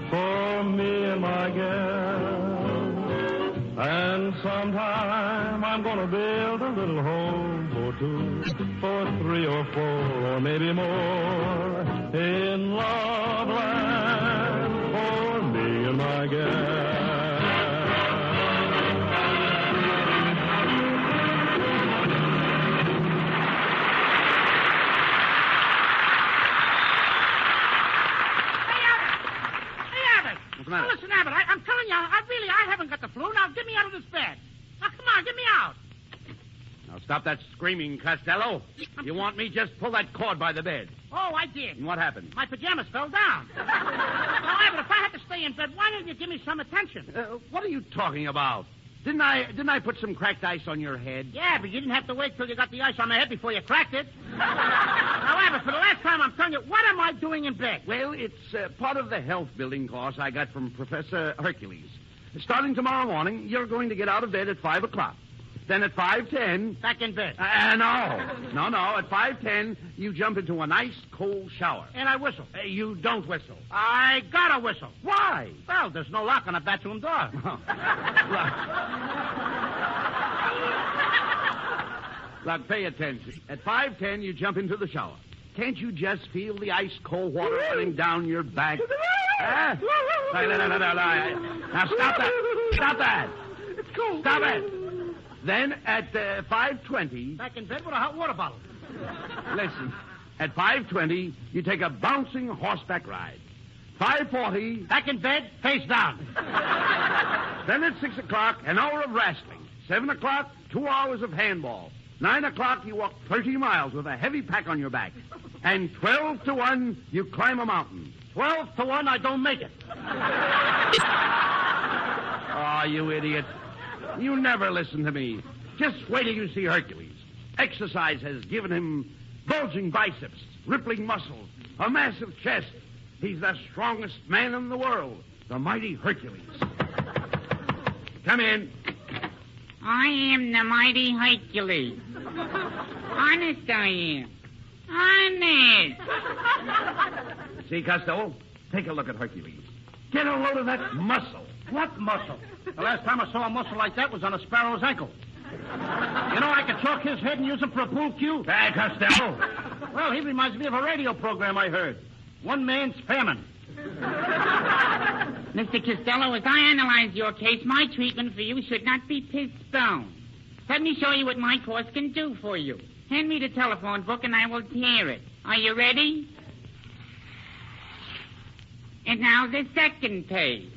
[SPEAKER 17] for me and my gal. And sometime I'm gonna build a little home for two, for three or four, or maybe more in love land for me and my gal.
[SPEAKER 8] Now, listen, Abbott, I'm telling you, I haven't got the flu. Now, get me out of this bed. Now, come on, get me out.
[SPEAKER 15] Now, stop that screaming, Costello. You want me, just pull that cord by the bed.
[SPEAKER 8] Oh, I did.
[SPEAKER 15] And what happened?
[SPEAKER 8] My pajamas fell down. Now, Abbott, if I had to stay in bed, why didn't you give me some attention?
[SPEAKER 15] What are you talking about? Didn't I put some cracked ice on your head?
[SPEAKER 8] Yeah, but you didn't have to wait till you got the ice on my head before you cracked it. Now, Abbott, for the last time, I'm telling you, what am I doing in bed?
[SPEAKER 15] Well, it's part of the health building course I got from Professor Hercules. Starting tomorrow morning, you're going to get out of bed at 5 o'clock. Then at 5:10...
[SPEAKER 8] Back in bed.
[SPEAKER 15] No. At 5:10, you jump into a nice cold shower.
[SPEAKER 8] And I whistle.
[SPEAKER 15] You don't whistle.
[SPEAKER 8] I gotta whistle.
[SPEAKER 15] Why?
[SPEAKER 8] Well, there's no lock on a bathroom door.
[SPEAKER 15] Look, pay attention. At 5:10, you jump into the shower. Can't you just feel the ice-cold water running down your back? Huh? No. Now, stop that. Stop that.
[SPEAKER 8] It's cold.
[SPEAKER 15] Stop it. Then at 5:20...
[SPEAKER 8] Back in bed with a hot water bottle.
[SPEAKER 15] Listen. At 5:20, you take a bouncing horseback ride. 5:40...
[SPEAKER 8] Back in bed, face down.
[SPEAKER 15] Then at 6 o'clock, an hour of wrestling. 7 o'clock, 2 hours of handball. 9 o'clock, you walk 30 miles with a heavy pack on your back. And 12 to 1, you climb a mountain.
[SPEAKER 8] 12 to 1, I don't make it.
[SPEAKER 15] Oh, you idiot. You never listen to me. Just wait till you see Hercules. Exercise has given him bulging biceps, rippling muscles, a massive chest. He's the strongest man in the world, the mighty Hercules. Come in.
[SPEAKER 18] I am the mighty Hercules. Honest, I am. Honest.
[SPEAKER 15] See, Costello? Take a look at Hercules. Get a load of that muscle.
[SPEAKER 8] What muscle? The last time I saw a muscle like that was on a sparrow's ankle. You know, I could chalk his head and use him for a pool cue.
[SPEAKER 15] Hey, Costello.
[SPEAKER 8] Well, he reminds me of a radio program I heard. One man's famine.
[SPEAKER 18] Mr. Costello, as I analyze your case, my treatment for you should not be postponed. Let me show you what my course can do for you. Hand me the telephone book and I will tear it. Are you ready? And now the second page.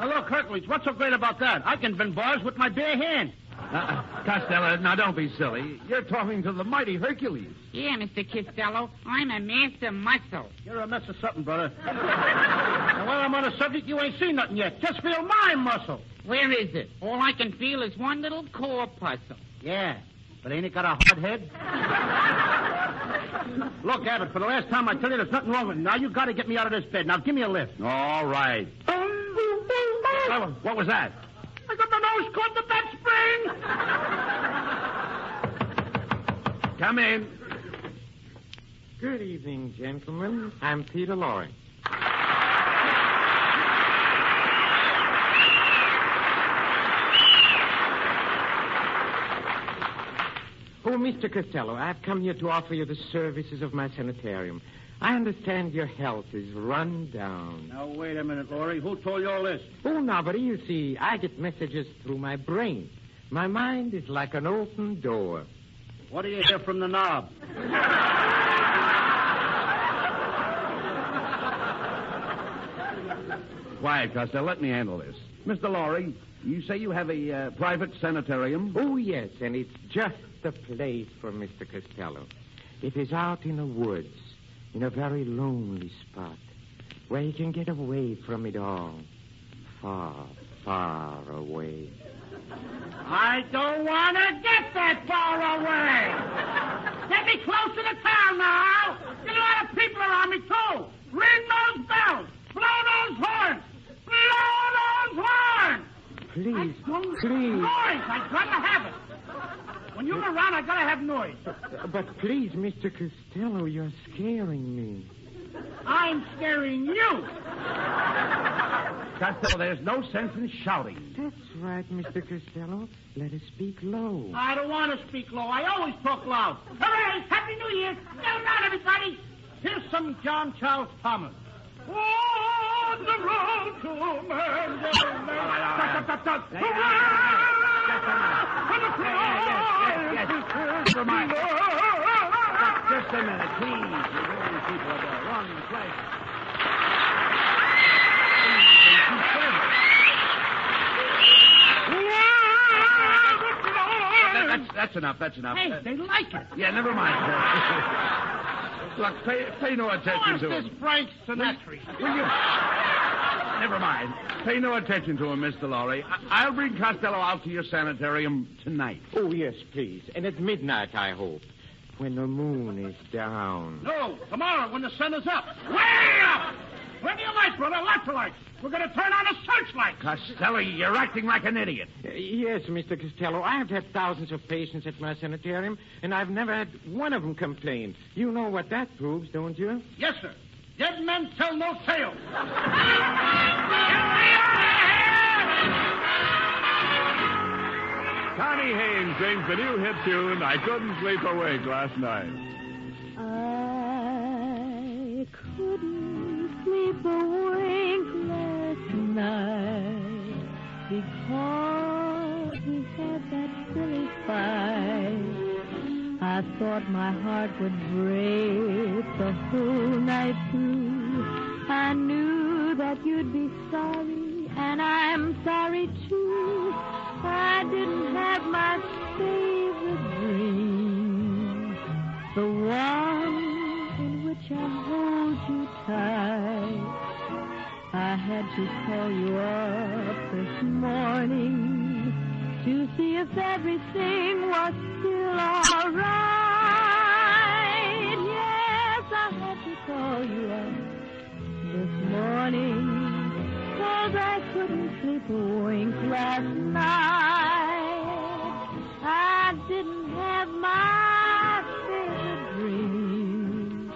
[SPEAKER 8] Look, Hercules, what's so great about that? I can bend bars with my bare hand.
[SPEAKER 15] Costello, now don't be silly. You're talking to the mighty Hercules.
[SPEAKER 18] Yeah, Mr. Costello, I'm a master muscle.
[SPEAKER 8] You're a mess of something, brother. And while I'm on the subject, you ain't seen nothing yet. Just feel my muscle.
[SPEAKER 18] Where is it? All I can feel is one little corpuscle.
[SPEAKER 8] Yeah, but ain't it got a hard head? Look, Abbott, for the last time I tell you there's nothing wrong with it. Now you got to get me out of this bed. Now give me a lift.
[SPEAKER 15] All right. What was that?
[SPEAKER 8] I got my nose caught in the bed spring.
[SPEAKER 15] Come in.
[SPEAKER 3] Good evening, gentlemen. I'm Peter Lorre. Oh, Mr. Costello, I've come here to offer you the services of my sanitarium. I understand your health is run down.
[SPEAKER 15] Now, wait a minute, Lorre. Who told you all this?
[SPEAKER 3] Oh, nobody. You see, I get messages through my brain. My mind is like an open door.
[SPEAKER 15] What do you hear from the knob? Quiet, Costello. Let me handle this. Mr. Lorre, you say you have a private sanitarium?
[SPEAKER 3] Oh, yes, and it's just the place for Mr. Costello. It is out in the woods, in a very lonely spot, where he can get away from it all. Far, far away.
[SPEAKER 8] I don't want to get that far away. Get me close to the town now. There's a lot of people around me, too. Ring those bells. Blow those horns. Blow those horns.
[SPEAKER 3] Please, please.
[SPEAKER 8] Noise. I've got to have it. When you're around, I've got to have noise.
[SPEAKER 3] But please, Mr. Costello, you're scaring me.
[SPEAKER 8] I'm scaring you.
[SPEAKER 15] Costello, there's no sense in shouting.
[SPEAKER 3] That's right, Mr. Costello. Let us speak low.
[SPEAKER 8] I don't want to speak low. I always talk loud. Hooray! Happy New Year! Get around, everybody. Here's some John Charles Thomas. On the road to
[SPEAKER 15] Never mind. Just a minute, please. You're going people at the wrong place. That's enough. That's enough.
[SPEAKER 8] Hey, they like it.
[SPEAKER 15] Yeah, never mind. Look, pay no attention to him.
[SPEAKER 8] This Frank Sinatra.
[SPEAKER 15] Will you? Never mind. Pay no attention to him, Mr. Lorre. I'll bring Costello out to your sanitarium tonight.
[SPEAKER 3] Oh, yes, please. And at midnight, I hope. When the moon is down.
[SPEAKER 8] No, tomorrow when the sun is up. Way up! Plenty of light, brother. Lots of light. We're going to turn on a searchlight.
[SPEAKER 15] Costello, you're acting like an idiot.
[SPEAKER 3] Yes, Mr. Costello. I've had thousands of patients at my sanitarium, and I've never had one of them complain. You know what that proves, don't you?
[SPEAKER 8] Yes, sir. Dead men tell no tales.
[SPEAKER 16] Connie Haynes sings the new hit tune, I Couldn't Sleep Awake Last Night.
[SPEAKER 19] I couldn't sleep awake last night because we had that silly fight. I thought my heart would break the whole night through. I knew that you'd be sorry, and I'm sorry too. I didn't have my favorite dream, the one in which I hold you tight. I had to call you up this morning to see if everything was still all right. Yes, I had to call you up this morning, 'cause I couldn't sleep a wink last night. I didn't have my favorite dream,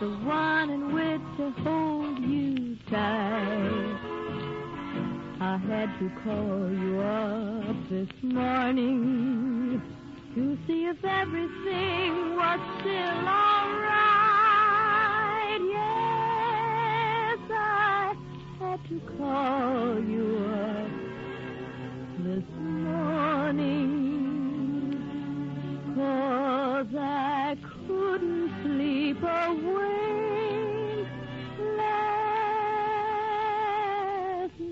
[SPEAKER 19] the one in which to hold you tight. I had to call you up this morning to see if everything was still all right. Yes, I had to call you up this morning, 'cause I couldn't sleep awake last night.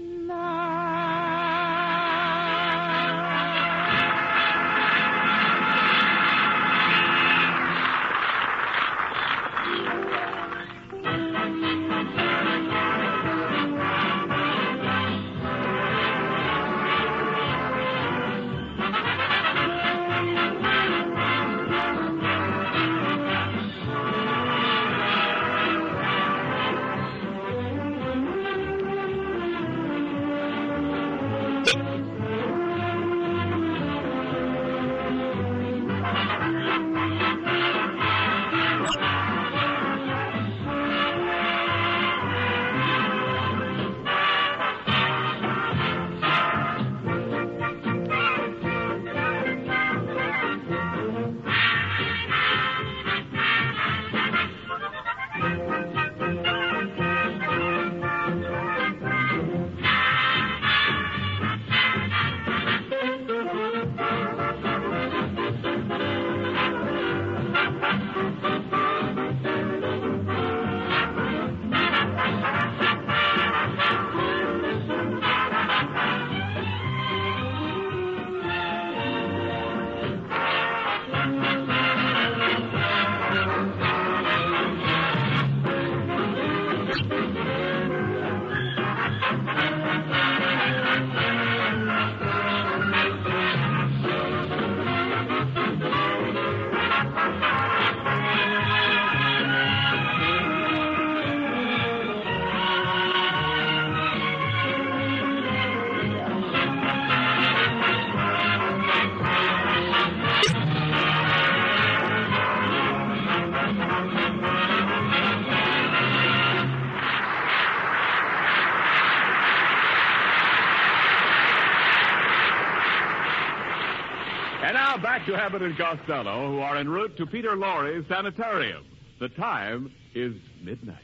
[SPEAKER 16] now back to Abbott and Costello, who are en route to Peter Lorre's Sanitarium. The time is midnight.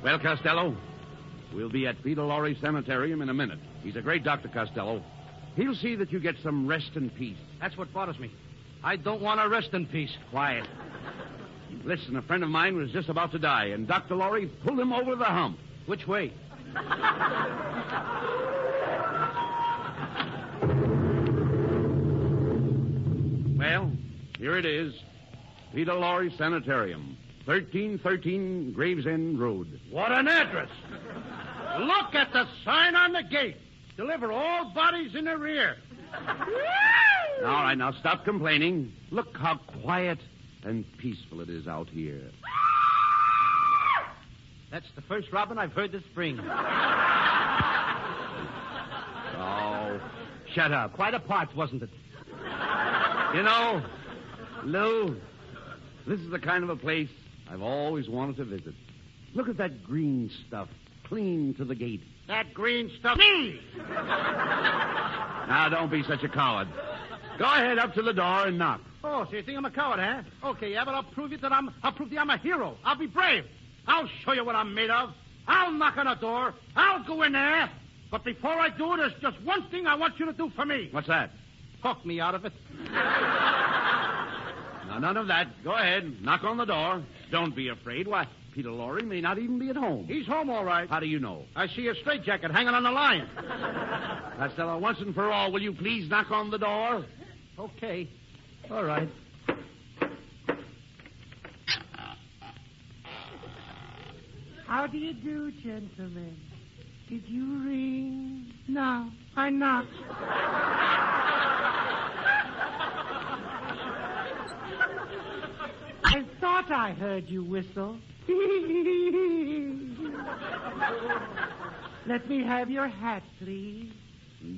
[SPEAKER 15] Well, Costello, we'll be at Peter Lorre's Sanitarium in a minute. He's a great doctor, Costello. He'll see that you get some rest and peace.
[SPEAKER 8] That's what bothers me. I don't want to rest in peace.
[SPEAKER 15] Quiet. Listen, a friend of mine was just about to die, and Dr. Lorre pulled him over the hump.
[SPEAKER 8] Which way?
[SPEAKER 15] Well, here it is. Peter Lorre Sanitarium, 1313 Gravesend Road.
[SPEAKER 8] What an address. Look at the sign on the gate. Deliver all bodies in the rear.
[SPEAKER 15] All right, now stop complaining. Look how quiet and peaceful it is out here.
[SPEAKER 8] That's the first robin I've heard this spring.
[SPEAKER 15] Oh, shut up.
[SPEAKER 8] Quite a part, wasn't it?
[SPEAKER 15] You know, Lou, this is the kind of a place I've always wanted to visit. Look at that green stuff clean to the gate.
[SPEAKER 8] That green stuff. Me!
[SPEAKER 15] Now, don't be such a coward. Go ahead up to the door and knock.
[SPEAKER 8] Oh, so you think I'm a coward, huh? Okay, yeah, but I'll prove that I'm a hero. I'll be brave. I'll show you what I'm made of. I'll knock on the door. I'll go in there. But before I do, there's just one thing I want you to do for me.
[SPEAKER 15] What's that?
[SPEAKER 8] Talk me out of it.
[SPEAKER 15] No, none of that. Go ahead. Knock on the door. Don't be afraid. Why, Peter Lorre may not even be at home.
[SPEAKER 8] He's home, all right.
[SPEAKER 15] How do you know?
[SPEAKER 8] I see a straitjacket hanging on the line.
[SPEAKER 15] Costello, once and for all, will you please knock on the door?
[SPEAKER 8] Okay. All right.
[SPEAKER 20] How do you do, gentlemen? Did you ring? No, I knocked. I thought I heard you whistle. Let me have your hat, please.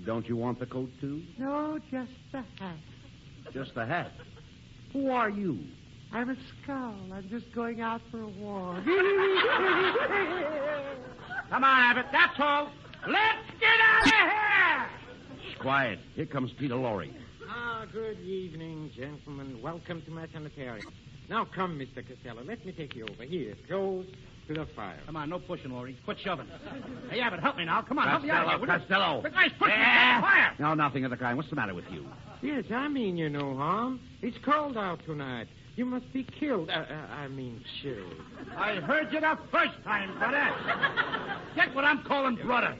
[SPEAKER 15] Don't you want the coat, too?
[SPEAKER 20] No, just the hat.
[SPEAKER 15] Just the hat. Who are you?
[SPEAKER 20] I'm a skull. I'm just going out for a walk.
[SPEAKER 8] Come on, Abbott. That's all. Let's get out of here!
[SPEAKER 15] Shh, quiet. Here comes Peter Lorre.
[SPEAKER 3] Good evening, gentlemen. Welcome to my sanitarium. Now, come, Mr. Costello. Let me take you over here, close to the fire.
[SPEAKER 8] Come on, no pushing, Lorre. Quit shoving. Hey, Abbott, help me now. Come on, help me out here.
[SPEAKER 15] Costello.
[SPEAKER 8] The guy's pushing me on the fire.
[SPEAKER 15] No, nothing of the kind. What's the matter with you?
[SPEAKER 3] Yes, I mean you no harm. It's cold out tonight. You must be killed. Chilled.
[SPEAKER 8] I heard you the first time, brother. Get what I'm calling brother.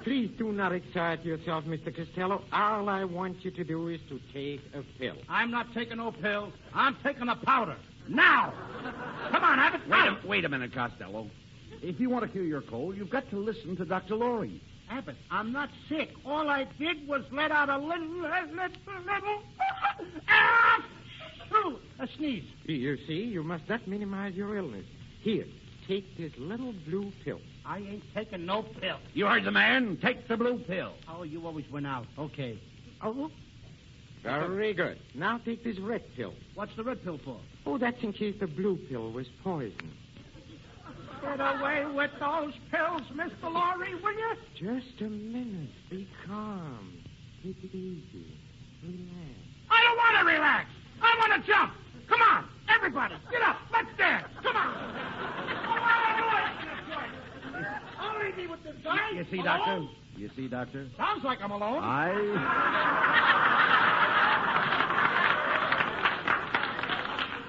[SPEAKER 3] Please do not excite yourself, Mr. Costello. All I want you to do is to take a pill.
[SPEAKER 8] I'm not taking no pill. I'm taking a powder. Now! Come on, Abbott.
[SPEAKER 15] Wait a minute, Costello. If you want to cure your cold, you've got to listen to Dr. Lorre.
[SPEAKER 8] Abbott, I'm not sick. All I did was let out a little a sneeze.
[SPEAKER 3] You see, you must not minimize your illness. Here, take this little blue pill.
[SPEAKER 8] I ain't taking no pill.
[SPEAKER 15] You heard the man. Take the blue pill.
[SPEAKER 8] Oh, you always win out. Okay. Oh.
[SPEAKER 3] Very good. Now take this red pill.
[SPEAKER 8] What's the red pill for?
[SPEAKER 3] Oh, that's in case the blue pill was poison.
[SPEAKER 8] Get away with those pills, Mr. Lorre, will you?
[SPEAKER 3] Just a minute. Be calm. Take it easy. Relax.
[SPEAKER 8] I don't want to relax. I want to jump. Come on, everybody, get up. Let's dance. Come on. I'll leave me with this guy.
[SPEAKER 15] You see, Doctor? You see, Doctor?
[SPEAKER 8] Sounds like I'm alone.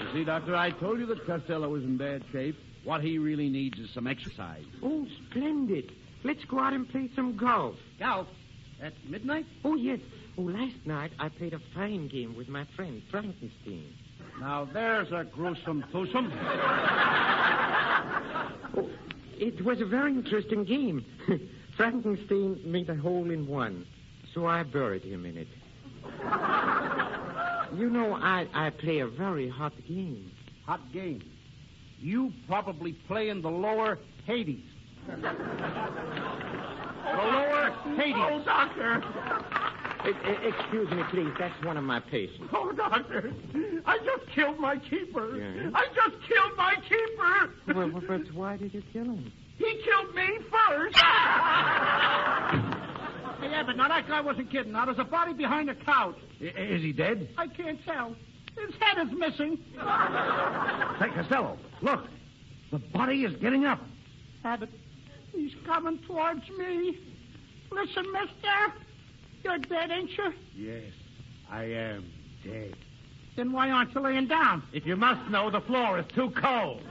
[SPEAKER 15] You see, Doctor, I told you that Costello was in bad shape. What he really needs is some exercise.
[SPEAKER 3] Oh, splendid. Let's go out and play some golf.
[SPEAKER 8] Golf? At midnight?
[SPEAKER 3] Oh, yes. Oh, last night I played a fine game with my friend Frankenstein.
[SPEAKER 8] Now, there's a gruesome twosome.
[SPEAKER 3] Oh, it was a very interesting game. Frankenstein made a hole in one, so I buried him in it. You know, I play a very hot game.
[SPEAKER 8] Hot game? You probably play in the lower Hades. The lower Hades.
[SPEAKER 15] Oh, Doctor.
[SPEAKER 3] Excuse me, please. That's one of my patients.
[SPEAKER 15] Oh, doctor, I just killed my keeper.
[SPEAKER 3] Yeah?
[SPEAKER 15] I just killed my keeper.
[SPEAKER 3] Well, but why did you kill him?
[SPEAKER 15] He killed me first. Yeah, but now that guy wasn't kidding. Now, there's a body behind the couch.
[SPEAKER 21] Is he dead?
[SPEAKER 15] I can't tell. His head is missing.
[SPEAKER 21] Hey, Costello, look. The body is getting up.
[SPEAKER 8] Abbott, he's coming towards me. Listen, mister, you're dead, ain't you?
[SPEAKER 21] Yes, I am dead.
[SPEAKER 8] Then why aren't you laying down?
[SPEAKER 21] If you must know, the floor is too cold.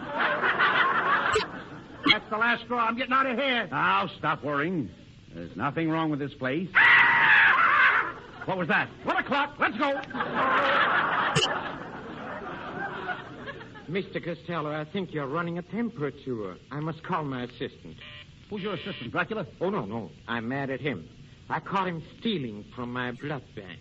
[SPEAKER 15] That's the last straw. I'm getting out of here.
[SPEAKER 21] Now, stop worrying. There's nothing wrong with this place. What was that?
[SPEAKER 15] 1 o'clock. Let's go.
[SPEAKER 3] Mr. Costello, I think you're running a temperature. I must call my assistant.
[SPEAKER 21] Who's your assistant, Dracula?
[SPEAKER 3] Oh, no. I'm mad at him. I caught him stealing from my blood bank.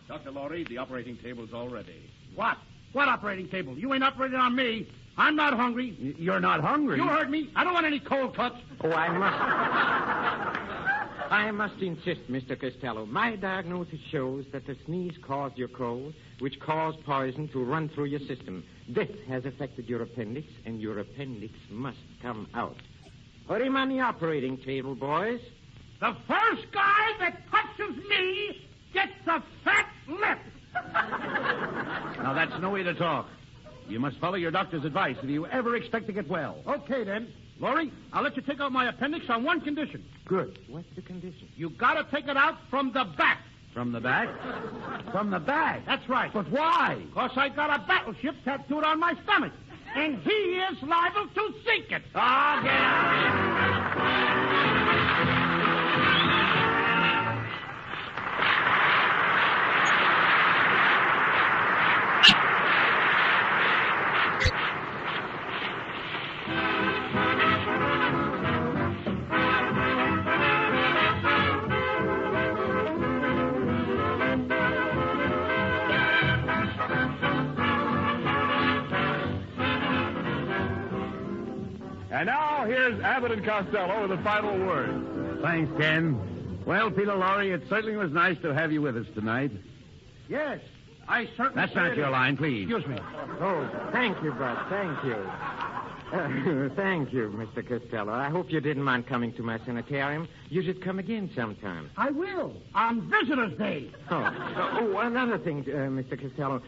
[SPEAKER 21] Dr. Lorre, the operating table's all ready.
[SPEAKER 15] What? What operating table? You ain't operating on me. I'm not hungry.
[SPEAKER 21] You're not hungry?
[SPEAKER 15] You heard me. I don't want any cold cuts.
[SPEAKER 3] Oh, I must insist, Mr. Costello. My diagnosis shows that the sneeze caused your cold, which caused poison to run through your system. This has affected your appendix, and your appendix must come out. Put him on the operating table, boys.
[SPEAKER 15] The first guy that touches me gets a fat lip.
[SPEAKER 21] Now, that's no way to talk. You must follow your doctor's advice if you ever expect to get well.
[SPEAKER 15] Okay, then. Lorre, I'll let you take out my appendix on one condition.
[SPEAKER 3] Good. What's the condition?
[SPEAKER 15] You gotta take it out from the back.
[SPEAKER 21] From the back? From the back?
[SPEAKER 15] That's right.
[SPEAKER 21] But why?
[SPEAKER 15] Because I got a battleship tattooed on my stomach. And he is liable to sink it.
[SPEAKER 21] Oh, get out.
[SPEAKER 16] And now, here's Abbott and Costello with the final word.
[SPEAKER 21] Thanks, Ken. Well, Peter Lorre, it certainly was nice to have you with us tonight.
[SPEAKER 15] Yes, I certainly...
[SPEAKER 21] That's not your line, please.
[SPEAKER 15] Excuse me.
[SPEAKER 3] Oh, thank you, Bud. Thank you. Thank you, Mr. Costello. I hope you didn't mind coming to my sanitarium. You should come again sometime.
[SPEAKER 15] I will, on Visitor's Day.
[SPEAKER 3] Oh, another thing, Mr. Costello.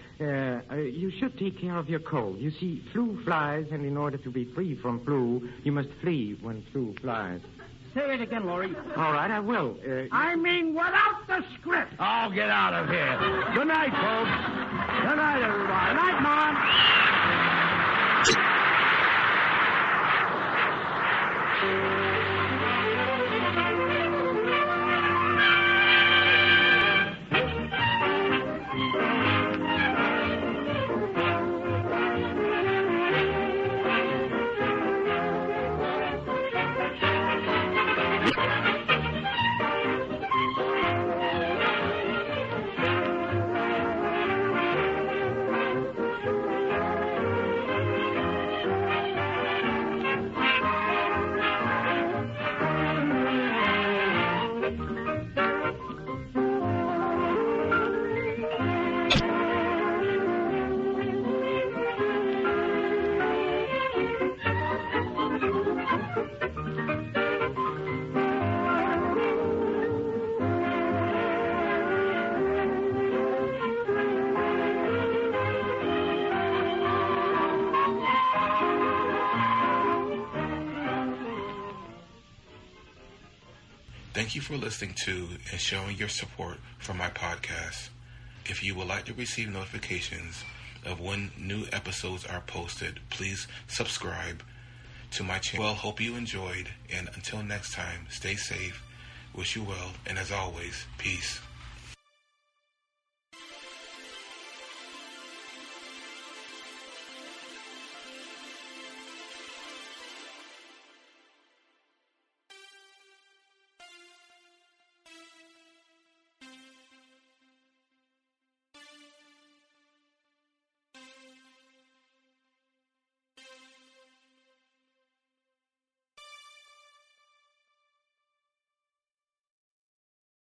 [SPEAKER 3] You should take care of your cold. You see, flu flies, and in order to be free from flu, you must flee when flu flies.
[SPEAKER 15] Say it again, Lorre.
[SPEAKER 3] All right, I will.
[SPEAKER 15] I mean without the script.
[SPEAKER 21] Oh, get out of here. Good night, folks. Good night, everybody.
[SPEAKER 15] Good night, Mom.
[SPEAKER 7] Thank you for listening to and showing your support for my podcast. If you would like to receive notifications of when new episodes are posted, please subscribe to my channel. Well, hope you enjoyed, and until next time, stay safe, wish you well, and as always, peace.